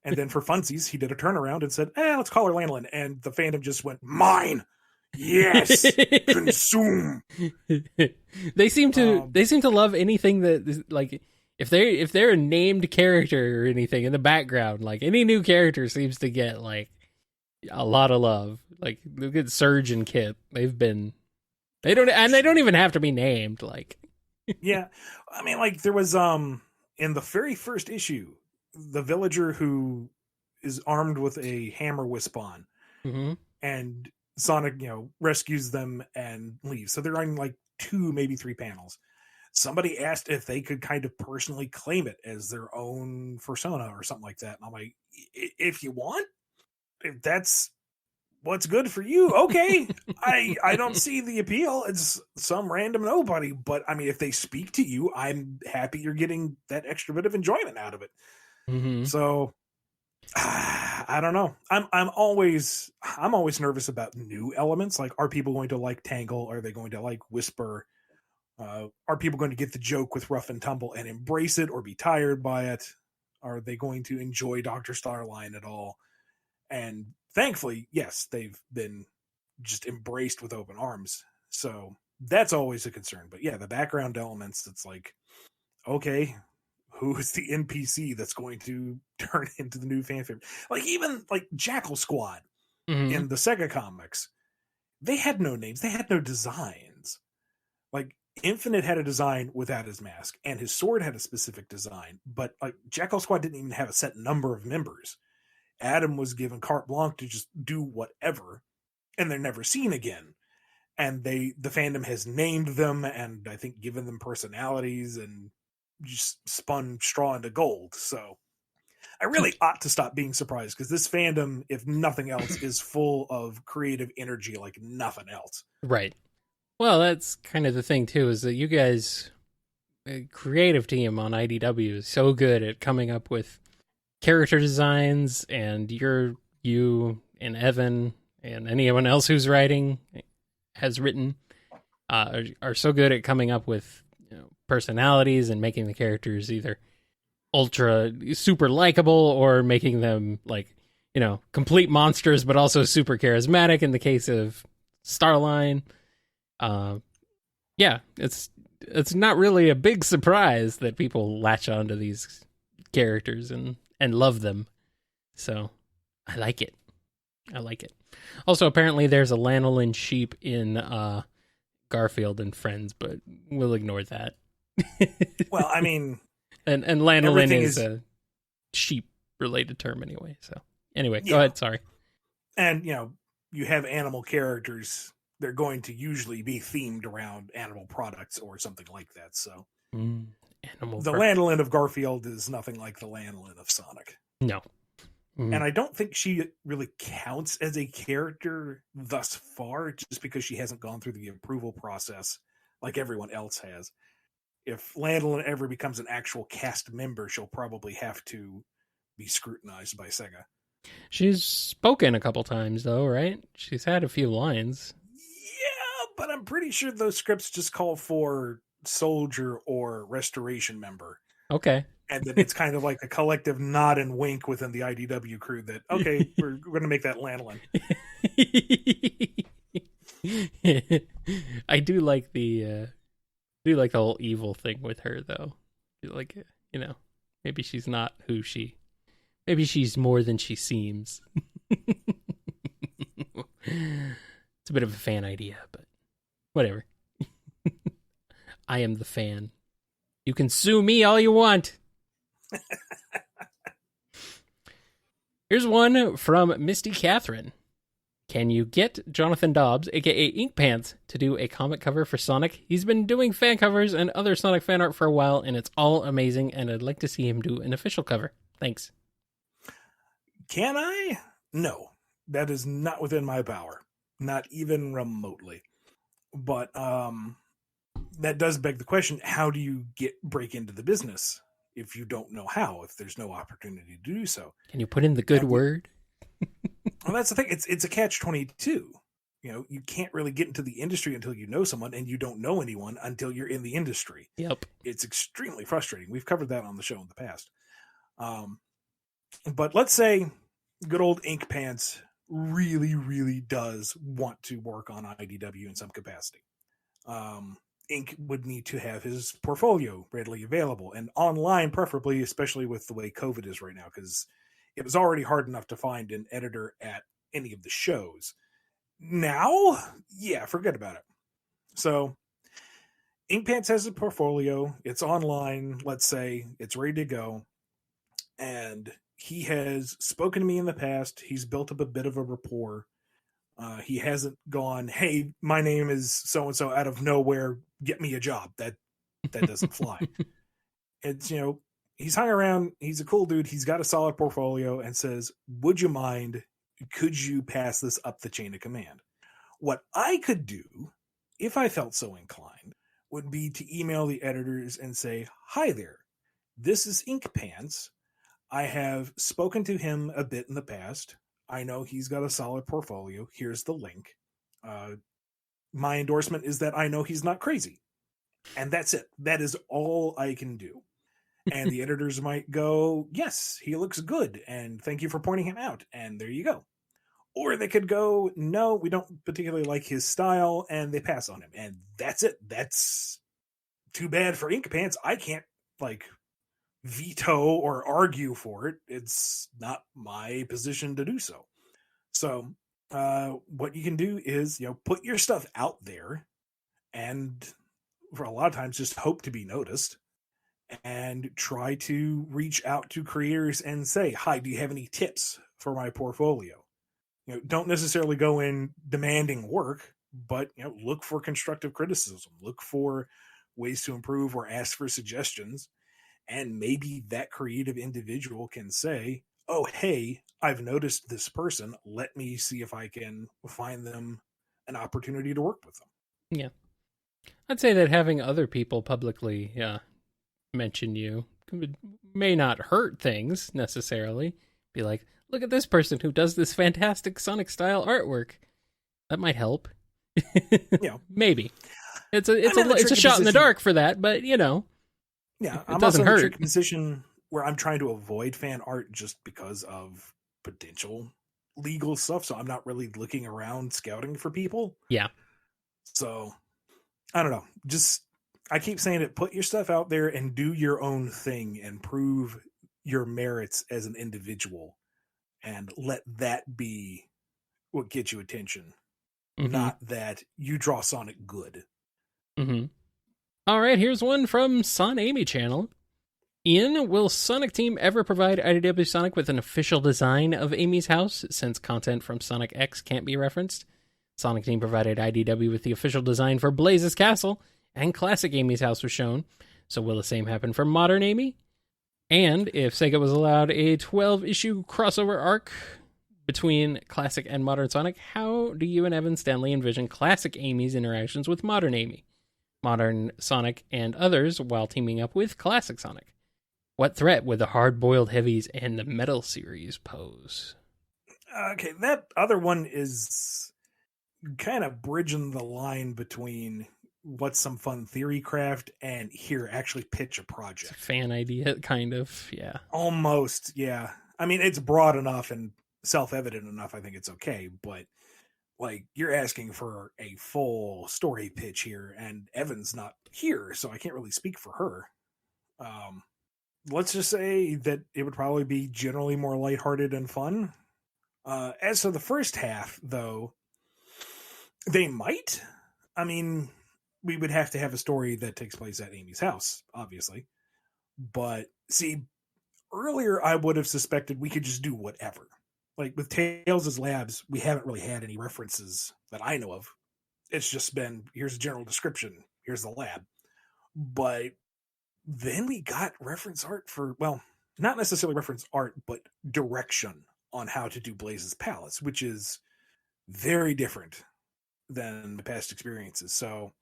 Speaker 1: And then for funsies, he did a turnaround and said, let's call her Lanolin. And the fandom just went, mine. Yes, consume.
Speaker 2: They seem to love anything that, like, if they're a named character or anything in the background, like any new character seems to get like a lot of love. Like look at Surge and Kit. They don't even have to be named. Like,
Speaker 1: yeah, I mean, like there was in the very first issue, the villager who is armed with a hammer with Spawn, and Sonic, rescues them and leaves. So they're on like 2, maybe 3 panels. Somebody asked if they could kind of personally claim it as their own persona or something like that. And I'm like, if you want, if that's what's good for you, okay. I don't see the appeal. It's some random nobody. But I mean, if they speak to you, I'm happy you're getting that extra bit of enjoyment out of it. So I don't know. I'm always nervous about new elements. Like, are people going to like Tangle? Are they going to like Whisper? Are people going to get the joke with Rough and Tumble and embrace it or be tired by it? Are they going to enjoy Dr. Starline at all? And thankfully, yes, they've been just embraced with open arms. So that's always a concern. But yeah, the background elements, it's like, okay, who is the NPC that's going to turn into the new fan favorite? Like even like Jackal Squad in the Sega comics, they had no names. They had no designs. Like Infinite had a design without his mask, and his sword had a specific design. But like Jackal Squad didn't even have a set number of members. Adam was given carte blanche to just do whatever, and they're never seen again. And the fandom has named them and I think given them personalities and just spun straw into gold. So I really ought to stop being surprised, because this fandom, if nothing else, is full of creative energy like nothing else.
Speaker 2: Right. Well, that's kind of the thing too, is that you guys, a creative team on IDW, is so good at coming up with character designs, and you and Evan and anyone else who's has written are so good at coming up with personalities and making the characters either ultra super likable or making them like complete monsters but also super charismatic in the case of Starline. Yeah, it's not really a big surprise that people latch onto these characters and love them. So I like it. Also, apparently there's a lanolin sheep in Garfield and Friends, but we'll ignore that.
Speaker 1: Well, I mean,
Speaker 2: and lanolin is a sheep related term anyway. So anyway, Go ahead. Sorry.
Speaker 1: And you have animal characters. They're going to usually be themed around animal products or something like that. So the lanolin of Garfield is nothing like the lanolin of Sonic.
Speaker 2: No.
Speaker 1: And I don't think she really counts as a character thus far, just because she hasn't gone through the approval process like everyone else has. If Lanolin ever becomes an actual cast member, she'll probably have to be scrutinized by Sega.
Speaker 2: She's spoken a couple times, though, right? She's had a few lines.
Speaker 1: Yeah, but I'm pretty sure those scripts just call for soldier or restoration member.
Speaker 2: Okay.
Speaker 1: And then it's kind of like a collective nod and wink within the IDW crew that, okay, we're going to make that Lanolin.
Speaker 2: I do like the whole evil thing with her, though. Like, maybe she's not maybe she's more than she seems. It's a bit of a fan idea, but whatever. I am the fan. You can sue me all you want. Here's one from Misty Catherine. Can you get Jonathan Dobbs, aka Ink Pants, to do a comic cover for Sonic? He's been doing fan covers and other Sonic fan art for a while, and it's all amazing, and I'd like to see him do an official cover. Thanks.
Speaker 1: Can I? No, that is not within my power. Not even remotely. But that does beg the question, how do you break into the business if you don't know how, if there's no opportunity to do so?
Speaker 2: Can you put in the good word?
Speaker 1: Well, that's the thing. It's a catch-22. You can't really get into the industry until you know someone, and you don't know anyone until you're in the industry.
Speaker 2: Yep.
Speaker 1: It's extremely frustrating. We've covered that on the show in the past. But let's say good old Ink Pants really, really does want to work on IDW in some capacity. Ink would need to have his portfolio readily available and online, preferably, especially with the way COVID is right now, because it was already hard enough to find an editor at any of the shows. Now, yeah, forget about it. So, Ink Pants has a portfolio. It's online, let's say. It's ready to go. And he has spoken to me in the past. He's built up a bit of a rapport. He hasn't gone, hey, my name is so-and-so out of nowhere. Get me a job. That doesn't fly. It's, he's hung around. He's a cool dude. He's got a solid portfolio and says, would you mind? Could you pass this up the chain of command? What I could do, if I felt so inclined, would be to email the editors and say, hi there. This is Ink Pants. I have spoken to him a bit in the past. I know he's got a solid portfolio. Here's the link. My endorsement is that I know he's not crazy. And that's it. That is all I can do. And the editors might go, yes, he looks good. And thank you for pointing him out. And there you go. Or they could go, no, we don't particularly like his style. And they pass on him. And that's it. That's too bad for Ink Pants. I can't veto or argue for it. It's not my position to do so. So what you can do is, put your stuff out there and for a lot of times just hope to be noticed and try to reach out to creators and say, hi, do you have any tips for my portfolio? Don't necessarily go in demanding work, but, look for constructive criticism, look for ways to improve or ask for suggestions. And maybe that creative individual can say, oh, hey, I've noticed this person. Let me see if I can find them an opportunity to work with them.
Speaker 2: Yeah. I'd say that having other people publicly mention you may not hurt things necessarily. Be like, look at this person who does this fantastic Sonic style artwork. That might help. Maybe. It's a shot in the dark for that, but
Speaker 1: Yeah,
Speaker 2: I'm also in a tricky
Speaker 1: position where I'm trying to avoid fan art just because of potential legal stuff. So I'm not really looking around scouting for people.
Speaker 2: Yeah.
Speaker 1: So I don't know. I keep saying it. Put your stuff out there and do your own thing and prove your merits as an individual, and let that be what gets you attention, not that you draw Sonic good.
Speaker 2: Mm-hmm. All right, here's one from Son Amy channel. Ian, will Sonic Team ever provide IDW Sonic with an official design of Amy's house, since content from Sonic X can't be referenced? Sonic Team provided IDW with the official design for Blaze's castle, and classic Amy's house was shown. So will the same happen for modern Amy? And if Sega was allowed a 12-issue crossover arc between classic and modern Sonic, how do you and Evan Stanley envision classic Amy's interactions with modern Amy, modern Sonic, and others while teaming up with classic Sonic? What threat would the hard-boiled heavies and the Metal series pose?
Speaker 1: Okay, that other one is kind of bridging the line between what's some fun theory craft and here actually pitch a project.
Speaker 2: It's a fan idea, kind of, yeah.
Speaker 1: Almost, yeah. I mean, it's broad enough and self-evident enough, I think it's okay, but you're asking for a full story pitch here, and Evan's not here, so I can't really speak for her. Let's just say that it would probably be generally more lighthearted and fun. As for the first half, though, they might. I mean, we would have to have a story that takes place at Amy's house, obviously. But, see, earlier I would have suspected we could just do whatever. Like with Tails' labs, we haven't really had any references that I know of. It's just been, here's a general description, here's the lab. But then we got reference art for, well, not necessarily reference art, but direction on how to do Blaze's Palace, which is very different than the past experiences. So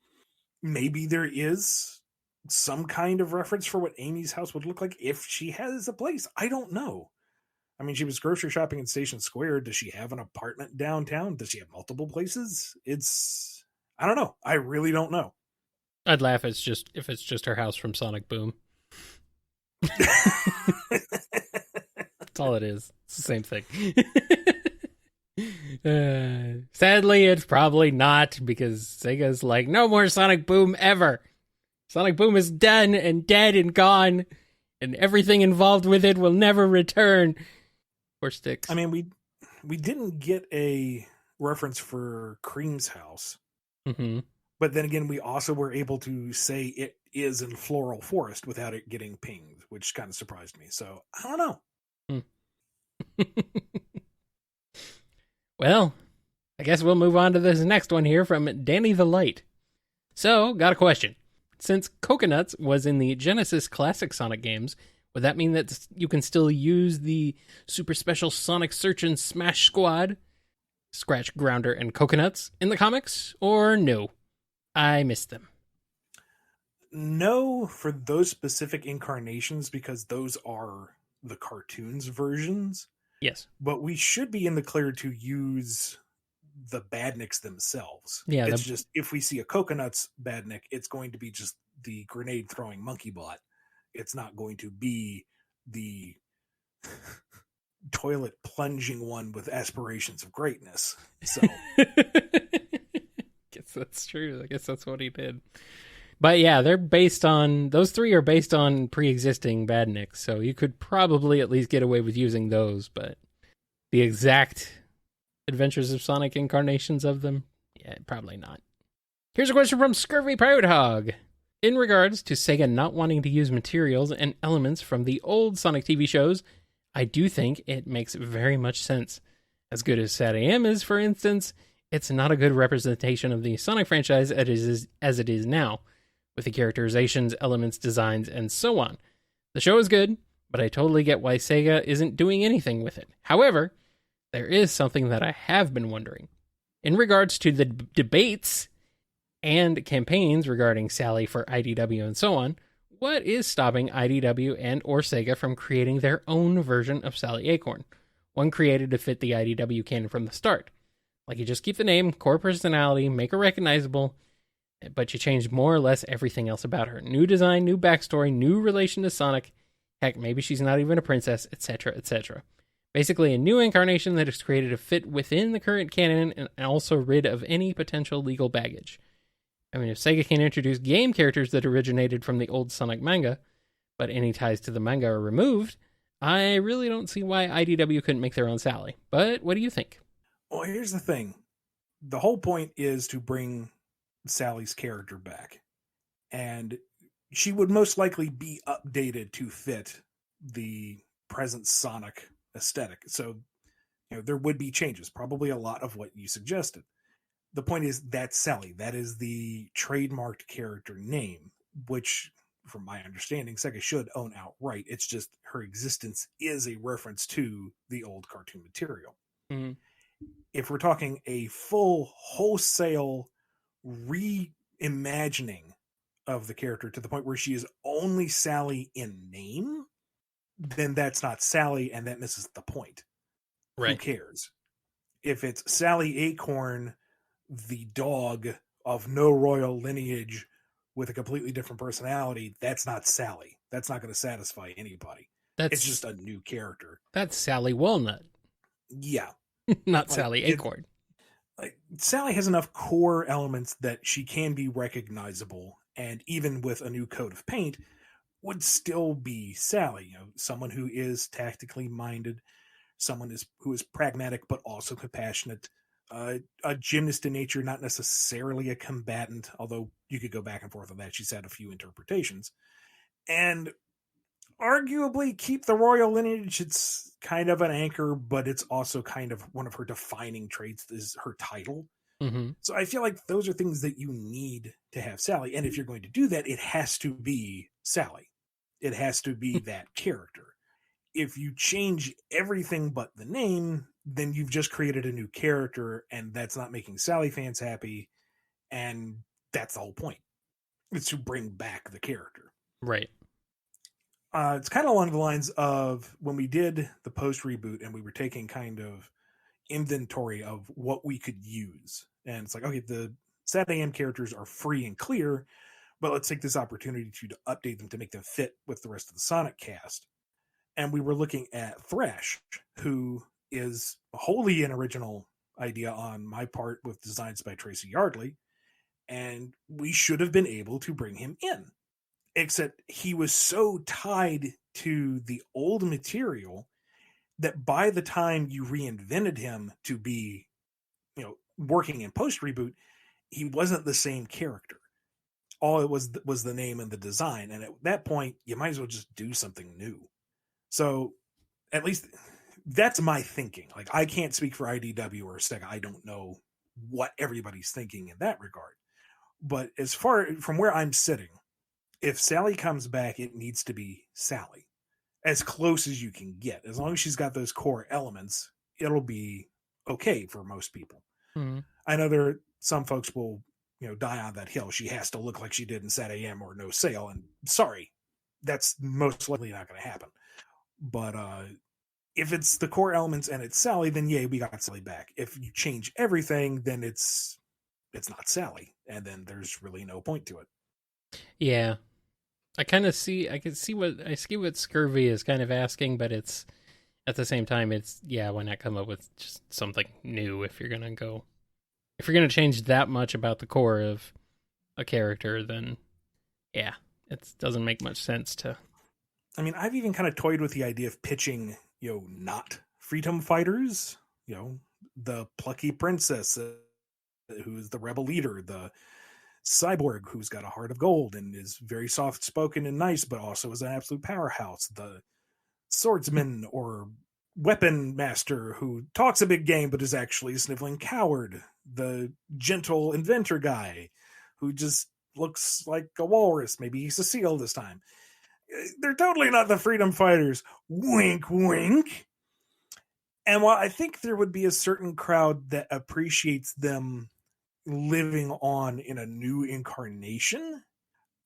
Speaker 1: maybe there is some kind of reference for what Amy's house would look like if she has a place. I don't know. I mean, she was grocery shopping in Station Square. Does she have an apartment downtown? Does she have multiple places? I don't know. I really don't know.
Speaker 2: I'd laugh if it's just her house from Sonic Boom. That's all it is. It's the same thing. Sadly, it's probably not, because Sega's like, no more Sonic Boom ever. Sonic Boom is done and dead and gone, and everything involved with it will never return. Or sticks.
Speaker 1: I mean, we didn't get a reference for Cream's house.
Speaker 2: Mm-hmm.
Speaker 1: But then again, we also were able to say it is in Floral Forest without it getting pinged, which kind of surprised me. So, I don't know.
Speaker 2: Well, I guess we'll move on to this next one here from Danny the Light. So, got a question. Since Coconuts was in the Genesis Classic Sonic games, would that mean that you can still use the super special Sonic Search and Smash Squad, Scratch, Grounder, and Coconuts in the comics? Or no? I missed them.
Speaker 1: No, for those specific incarnations, because those are the cartoons versions.
Speaker 2: Yes.
Speaker 1: But we should be in the clear to use the Badniks themselves.
Speaker 2: Yeah,
Speaker 1: it's just, if we see a Coconuts Badnik, it's going to be just the grenade throwing monkey bot. It's not going to be the toilet plunging one with aspirations of greatness. So
Speaker 2: guess that's true. I guess that's what he did. But yeah, those three are based on pre-existing Badniks, so you could probably at least get away with using those, but the exact Adventures of Sonic incarnations of them, yeah, probably not. Here's a question from Scurvy Proudhog. In regards to Sega not wanting to use materials and elements from the old Sonic TV shows, I do think it makes very much sense. As good as Sad AM is, for instance, it's not a good representation of the Sonic franchise as it is now, with the characterizations, elements, designs, and so on. The show is good, but I totally get why Sega isn't doing anything with it. However, there is something that I have been wondering. In regards to the debates and campaigns regarding Sally for IDW and so on, what is stopping IDW and or Sega from creating their own version of Sally Acorn? One created to fit the IDW canon from the start. Like, you just keep the name, core personality, make her recognizable, but you change more or less everything else about her. New design, new backstory, new relation to Sonic. Heck, maybe she's not even a princess, etc., etc. Basically, a new incarnation that is created to fit within the current canon and also rid of any potential legal baggage. I mean, if Sega can introduce game characters that originated from the old Sonic manga, but any ties to the manga are removed, I really don't see why IDW couldn't make their own Sally. But what do you think?
Speaker 1: Well, here's the thing. The whole point is to bring Sally's character back. And she would most likely be updated to fit the present Sonic aesthetic. So, there would be changes, probably a lot of what you suggested. The point is, that's Sally. That is the trademarked character name, which, from my understanding, Sega should own outright. It's just her existence is a reference to the old cartoon material.
Speaker 2: Mm-hmm.
Speaker 1: If we're talking a full, wholesale reimagining of the character to the point where she is only Sally in name, then that's not Sally, and that misses the point.
Speaker 2: Right.
Speaker 1: Who cares? If it's Sally Acorn, the dog of no royal lineage with a completely different personality, that's not Sally. That's not going to satisfy anybody. It's just a new character.
Speaker 2: That's Sally Walnut.
Speaker 1: Yeah.
Speaker 2: Not Sally Acorn.
Speaker 1: Sally has enough core elements that she can be recognizable, and even with a new coat of paint, would still be Sally. Someone who is tactically minded, someone who is pragmatic but also compassionate, a gymnast in nature, not necessarily a combatant, although you could go back and forth on that. She's had a few interpretations. And Arguably, keep the royal lineage. It's kind of an anchor, but it's also kind of one of her defining traits is her title.
Speaker 2: Mm-hmm.
Speaker 1: So I feel like those are things that you need to have Sally. And if you're going to do that, it has to be Sally. It has to be that character. If you change everything but the name, then you've just created a new character, and that's not making Sally fans happy. And that's the whole point. It's to bring back the character.
Speaker 2: Right.
Speaker 1: It's kind of along the lines of when we did the post reboot and we were taking kind of inventory of what we could use. And it's like, okay, the Sad AM characters are free and clear, but let's take this opportunity to update them to make them fit with the rest of the Sonic cast. And we were looking at Thrash, who is wholly an original idea on my part with designs by Tracy Yardley. And we should have been able to bring him in. Except he was so tied to the old material that by the time you reinvented him to be, working in post reboot, he wasn't the same character. All it was the name and the design. And at that point, you might as well just do something new. So at least that's my thinking. Like, I can't speak for IDW or Sega. I don't know what everybody's thinking in that regard. But as far from where I'm sitting, if Sally comes back, it needs to be Sally. As close as you can get. As long as she's got those core elements, it'll be okay for most people.
Speaker 2: Mm-hmm.
Speaker 1: I know some folks will, die on that hill. She has to look like she did in Sat AM or No Sale. And sorry, that's most likely not going to happen. But if it's the core elements and it's Sally, then yay, we got Sally back. If you change everything, then it's not Sally. And then there's really no point to it.
Speaker 2: Yeah. I can see what Scurvy is kind of asking, but it's at the same time, why not come up with just something new if you're going to change that much about the core of a character, then yeah, it doesn't make much sense to.
Speaker 1: I mean, I've even kind of toyed with the idea of pitching, not freedom fighters, the plucky princess who's the rebel leader, the cyborg who's got a heart of gold and is very soft spoken and nice, but also is an absolute powerhouse, the swordsman or weapon master who talks a big game but is actually a sniveling coward, the gentle inventor guy who just looks like a walrus. Maybe he's a seal this time. They're totally not the freedom fighters. Wink, wink. And while I think there would be a certain crowd that appreciates them living on in a new incarnation,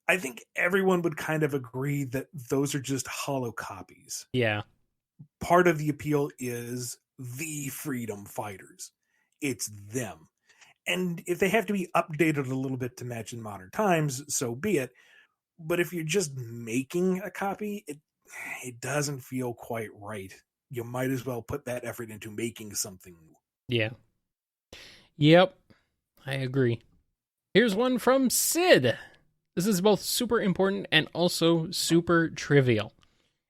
Speaker 1: I think everyone would kind of agree that those are just hollow copies.
Speaker 2: Yeah.
Speaker 1: Part of the appeal is the freedom fighters. It's them. And if they have to be updated a little bit to match in modern times, so be it. But if you're just making a copy, it doesn't feel quite right. You might as well put that effort into making something new.
Speaker 2: Yeah. Yep. I agree. Here's one from Sid. This is both super important and also super trivial.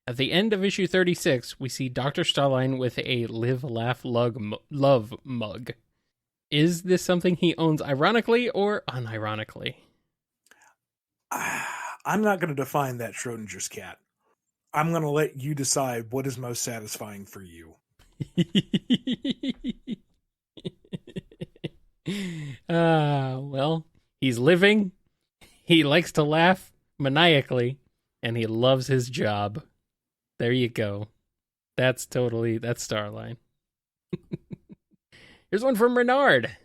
Speaker 2: At the end of issue 36, we see Dr. Starline with a live, laugh, love mug. Is this something he owns ironically or unironically?
Speaker 1: I'm not going to define that Schrodinger's cat. I'm going to let you decide what is most satisfying for you.
Speaker 2: Well, he's living, he likes to laugh maniacally, and he loves his job. There you go. That's Starline. Here's one from Renard.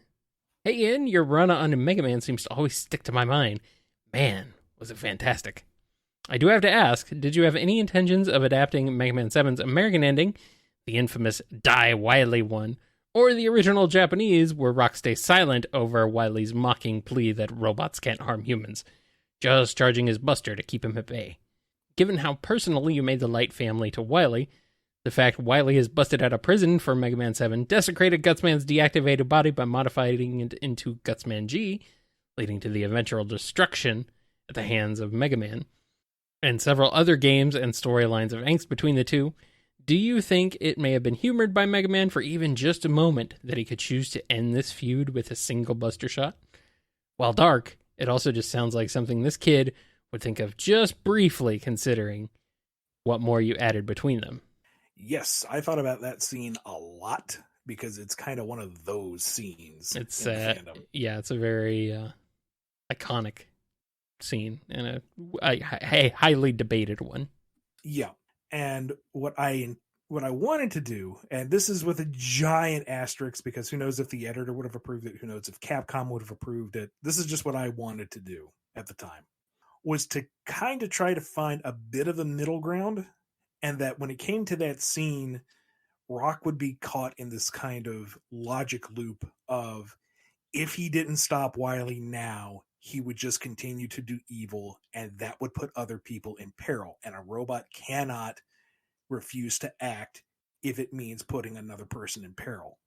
Speaker 2: Hey Ian, your run on Mega Man seems to always stick to my mind. Man, was it fantastic. I do have to ask, did you have any intentions of adapting Mega Man 7's American ending, the infamous Die Wily one, or the original Japanese where Rock stays silent over Wily's mocking plea that robots can't harm humans, just charging his buster to keep him at bay? Given how personally you made the Light family to Wily, the fact Wily is busted out of prison for Mega Man 7 desecrated Gutsman's deactivated body by modifying it into Gutsman G, leading to the eventual destruction at the hands of Mega Man, and several other games and storylines of angst between the two, do you think it may have been humored by Mega Man for even just a moment that he could choose to end this feud with a single buster shot? While dark, it also just sounds like something this kid would think of just briefly considering. what more you added between them.
Speaker 1: Yes, I thought about that scene a lot because it's kind of one of those scenes
Speaker 2: It's
Speaker 1: in the fandom.
Speaker 2: yeah, it's a very iconic scene and a highly debated one.
Speaker 1: Yeah. And what I wanted to do, and this is with a giant asterisk because who knows if the editor would have approved it, who knows if Capcom would have approved it. This is just what I wanted to do at the time, was to kind of try to find a bit of a middle ground, and that when it came to that scene, Rock would be caught in this kind of logic loop of if he didn't stop Wily now, he would just continue to do evil, and that would put other people in peril. And a robot cannot refuse to act if it means putting another person in peril.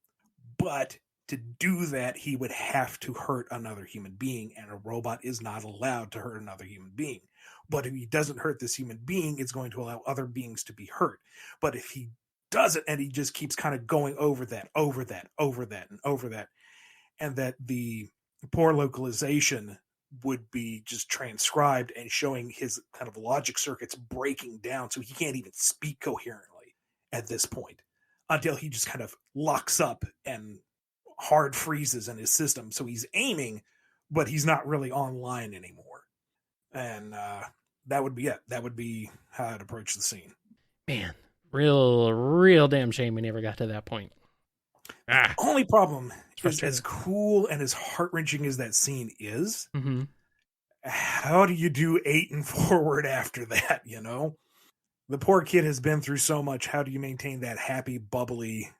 Speaker 1: But to do that, he would have to hurt another human being, and a robot is not allowed to hurt another human being. But if he doesn't hurt this human being, it's going to allow other beings to be hurt. But if he does it and he just keeps kind of going over that, and that the poor localization would be just transcribed and showing his kind of logic circuits breaking down so he can't even speak coherently at this point until he just kind of locks up and hard freezes in his system. So he's aiming, but he's not really online anymore. And that would be it. That would be how I'd approach the scene.
Speaker 2: Man, real damn shame we never got to that point.
Speaker 1: Only problem is, as cool and as heart-wrenching as that scene is, how do you do 8 and forward after that, you know? The poor kid has been through so much. How do you maintain that happy, bubbly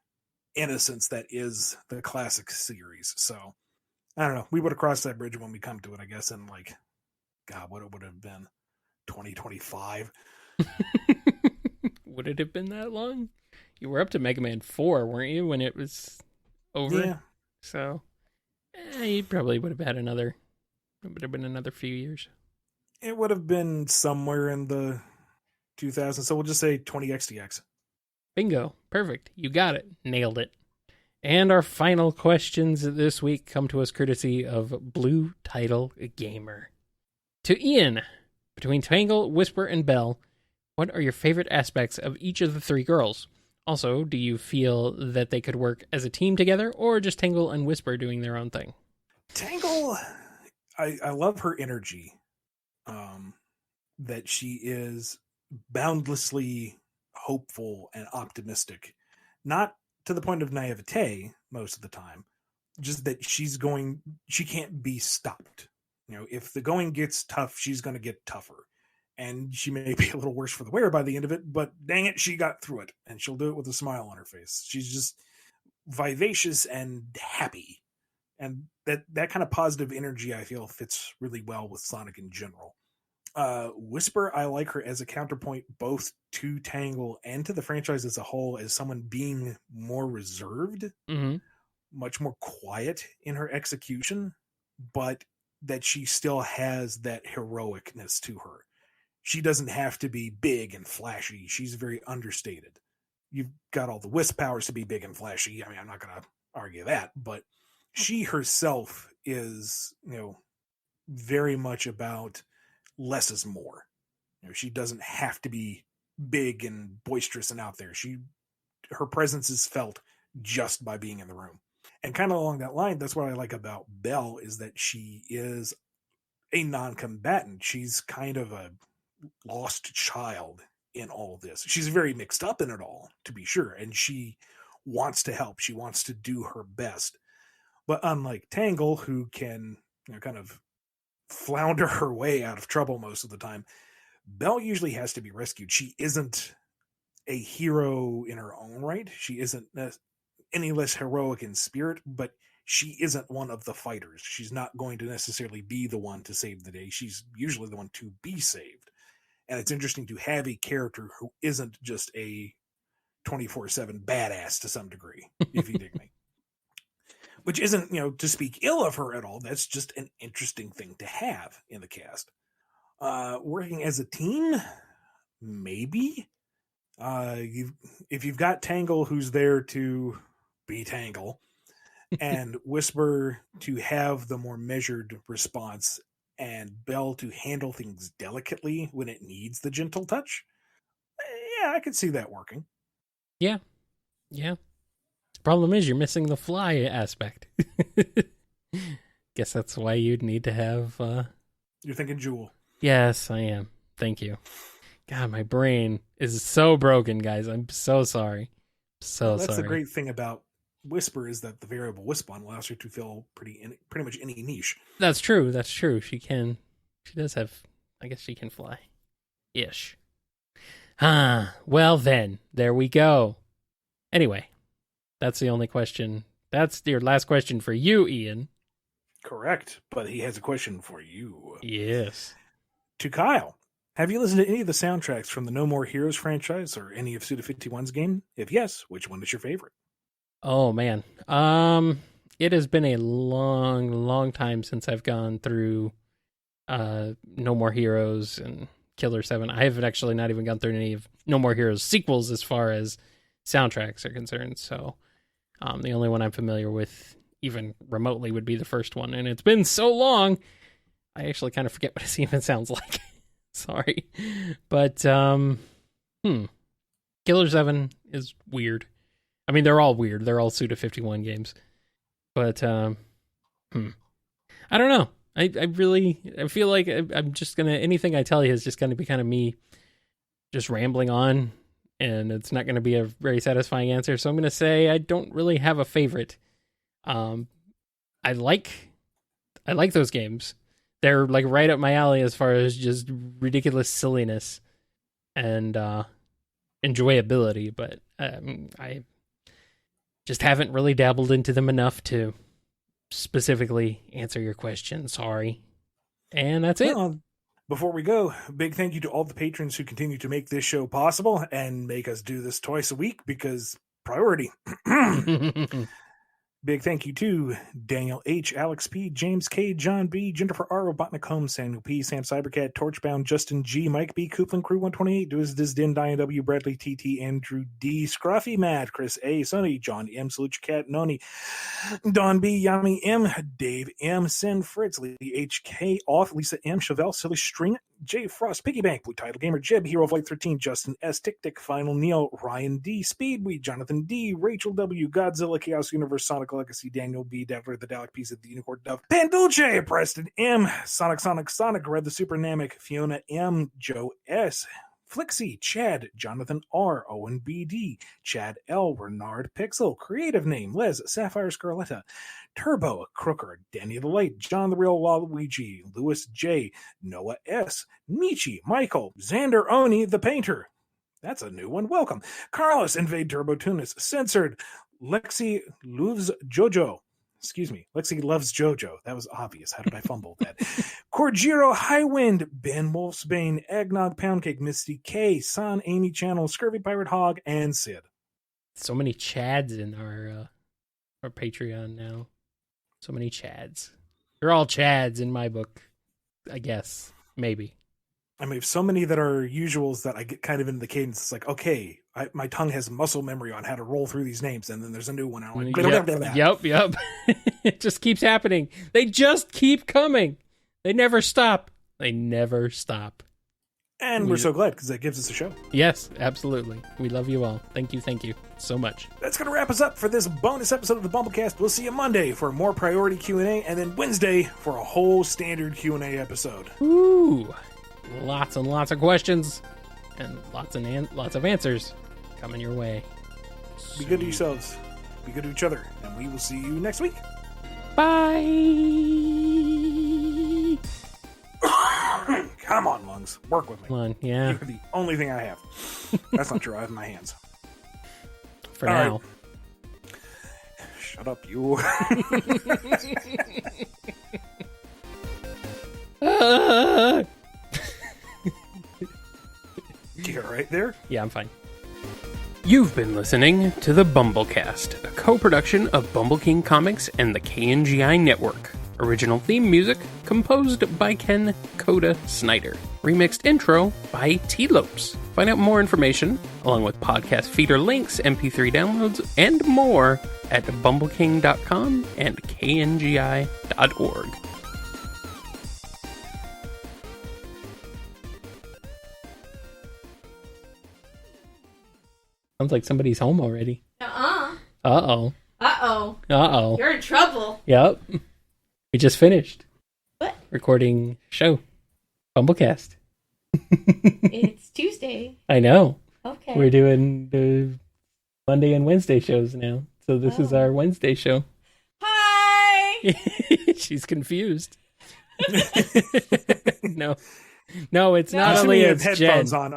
Speaker 1: innocence that is the classic series? So, I don't know. We would have crossed that bridge when we come to it, I guess, in like, God, what it would have been, 2025?
Speaker 2: Would it have been that long? You were up to Mega Man 4, weren't you, when it was over?
Speaker 1: Yeah.
Speaker 2: So, you probably would have had another few years.
Speaker 1: It would have been somewhere in the 2000s. So we'll just say 20XDX.
Speaker 2: Bingo. Perfect. You got it. Nailed it. And our final questions this week come to us courtesy of Blue Title Gamer. To Ian, between Tangle, Whisper, and Belle, what are your favorite aspects of each of the 3 girls? Also, do you feel that they could work as a team together, or just Tangle and Whisper doing their own thing?
Speaker 1: Tangle, I love her energy. That she is boundlessly hopeful and optimistic. Not to the point of naivete most of the time, just that she can't be stopped. You know, if the going gets tough, she's going to get tougher. And she may be a little worse for the wear by the end of it, but dang it, she got through it. And she'll do it with a smile on her face. She's just vivacious and happy. And that kind of positive energy, I feel, fits really well with Sonic in general. Whisper, I like her as a counterpoint both to Tangle and to the franchise as a whole, as someone being more reserved, much more quiet in her execution, but that she still has that heroicness to her. She doesn't have to be big and flashy. She's very understated. You've got all the wisp powers to be big and flashy. I mean, I'm not going to argue that, but she herself is, very much about less is more. She doesn't have to be big and boisterous and out there. Her presence is felt just by being in the room. And kind of along that line, that's what I like about Belle, is that she is a non-combatant. She's kind of a lost child in all this. She's very mixed up in it all, to be sure, and she wants to help. She wants to do her best. But unlike Tangle, who can kind of flounder her way out of trouble most of the time, Belle usually has to be rescued. She isn't a hero in her own right. She isn't any less heroic in spirit, but she isn't one of the fighters. She's not going to necessarily be the one to save the day. She's usually the one to be saved. And it's interesting to have a character who isn't just a 24/7 badass to some degree, if you dig me. Which isn't, to speak ill of her at all. That's just an interesting thing to have in the cast. Working as a team, maybe. If you've got Tangle, who's there to be Tangle, and Whisper to have the more measured response, and Belle to handle things delicately when it needs the gentle touch, Yeah, I could see that working.
Speaker 2: Yeah. The problem is you're missing the fly aspect. Guess that's why you'd need to have...
Speaker 1: You're thinking Jewel.
Speaker 2: Yes, I am. Thank you. God, my brain is so broken, guys. I'm so sorry. Sorry.
Speaker 1: That's the great thing about Whisper is that the variable Wisp-on allows her to fill pretty much any niche.
Speaker 2: That's true. She does have, I guess she can fly. Ish. Well then, there we go. Anyway, that's the only question. That's your last question for you, Ian.
Speaker 1: Correct, but he has a question for you.
Speaker 2: Yes.
Speaker 1: To Kyle. Have you listened to any of the soundtracks from the No More Heroes franchise or any of Suda51's game? If yes, which one is your favorite?
Speaker 2: Oh, man. It has been a long time since I've gone through No More Heroes and Killer 7. I haven't actually not even gone through any of No More Heroes sequels as far as soundtracks are concerned. So the only one I'm familiar with, even remotely, would be the first one. And it's been so long, I actually kind of forget what it even sounds like. Sorry. But, Killer 7 is weird. I mean, they're all weird. They're all Suda51 games. But, I don't know. I feel like I'm just going to, anything I tell you is just going to be kind of me just rambling on, and it's not going to be a very satisfying answer. So I'm going to say I don't really have a favorite. I like those games. They're like right up my alley as far as just ridiculous silliness and enjoyability, but I just haven't really dabbled into them enough to specifically answer your question. Sorry. And that's it.
Speaker 1: Before we go, big thank you to all the patrons who continue to make this show possible and make us do this twice a week because priority. Big thank you to Daniel H., Alex P., James K., John B., Jennifer R., Badnik Holmes, Samuel P., Sam Cybercat, Torchbound, Justin G., Mike B., Coupland Crew 128, Diz Din, Diane W., Bradley TT, Andrew D., Scruffy Matt, Chris A., Sonny, John M., Salute Cat, Noni, Don B., Yami M., Dave M., Sin Fritz, Lee H.K., Off, Lisa M., Chevelle, Silly String, Jay Frost, Piggy Bank, Blue Title Gamer, Jeb, Hero of Light 13, Justin S., Tick Tick, Final Neil, Ryan D., Speedweed, Jonathan D., Rachel W., Godzilla, Chaos Universe, Sonic Legacy, Daniel B., Devler, the Dalek Piece of the Unicorn Dove, Pandulce, Preston M., Sonic, Red the Super Namek, Fiona M., Joe S., Flixie, Chad, Jonathan R., Owen B.D., Chad L., Renard Pixel, Creative Name, Les, Sapphire Scarletta, Turbo, Crooker, Danny the Light, John the Real Waluigi, Lewis J., Noah S., Michi, Michael, Xander Oni, the Painter. That's a new one. Welcome. Carlos, Invade Turbo Tunis, Censored, Lexi loves Jojo. Lexi loves Jojo. That was obvious. How did I fumble that? Corgiro, Highwind, Ben Wolfsbane, Eggnog, Poundcake, Misty K, San, Amy Channel, Scurvy Pirate Hog, and Sid.
Speaker 2: So many Chads in our Patreon now. So many Chads. They're all Chads in my book, I guess. Maybe.
Speaker 1: I mean, so many that are usuals that I get kind of into the cadence. It's like, okay, my tongue has muscle memory on how to roll through these names, and then there's a new one. I'm like,
Speaker 2: Yep. It just keeps happening. They just keep coming. They never stop.
Speaker 1: And we're so glad because that gives us a show.
Speaker 2: Yes, absolutely. We love you all. Thank you so much.
Speaker 1: That's going to wrap us up for this bonus episode of the BumbleKast. We'll see you Monday for more priority Q&A, and then Wednesday for a whole standard Q&A episode.
Speaker 2: Ooh. Lots and lots of questions and lots of answers coming your way.
Speaker 1: Be good to yourselves. Be good to each other. And we will see you next week.
Speaker 2: Bye.
Speaker 1: Come on, lungs. Work with me.
Speaker 2: Come on, yeah.
Speaker 1: You're the only thing I have. That's not true. I have my hands.
Speaker 2: For now.
Speaker 1: Right. Shut up, you. You all right there?
Speaker 2: Yeah, I'm fine. You've been listening to the BumbleKast, a co-production of Bumble King Comics and the KNGI Network. Original theme music composed by Ken Coda Snyder. Remixed intro by T-Lopes. Find out more information, along with podcast feeder links, MP3 downloads, and more at bumbleking.com and kngi.org. Sounds like somebody's home already.
Speaker 3: Uh-uh.
Speaker 2: Uh-oh.
Speaker 3: Uh-oh.
Speaker 2: Uh-oh.
Speaker 3: You're in trouble.
Speaker 2: Yep. We just finished.
Speaker 3: What?
Speaker 2: Recording show. BumbleKast.
Speaker 3: It's Tuesday.
Speaker 2: I know.
Speaker 3: Okay.
Speaker 2: We're doing the Monday and Wednesday shows now. So this is our Wednesday show.
Speaker 3: Hi!
Speaker 2: She's confused. No, it's
Speaker 1: I'm
Speaker 2: not
Speaker 1: assuming you
Speaker 2: Aaliyah,
Speaker 1: have
Speaker 2: it's Jen.
Speaker 1: headphones on.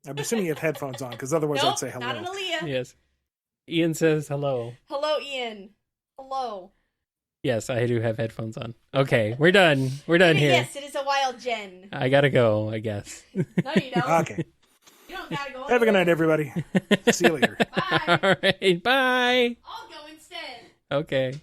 Speaker 1: I'm assuming you have headphones on, because otherwise
Speaker 3: Nope,
Speaker 1: I'd say hello.
Speaker 3: not an Aaliyah.
Speaker 2: Yes. Ian says hello.
Speaker 3: Hello, Ian. Hello.
Speaker 2: Yes, I do have headphones on. Okay, we're done. We're done here.
Speaker 3: Yes, it is a wild Jen.
Speaker 2: I gotta go, I guess.
Speaker 3: No, you don't.
Speaker 1: Okay.
Speaker 3: You don't gotta go.
Speaker 1: Have a good night, everybody. See you later.
Speaker 3: Bye.
Speaker 2: All right, bye.
Speaker 3: I'll go instead.
Speaker 2: Okay.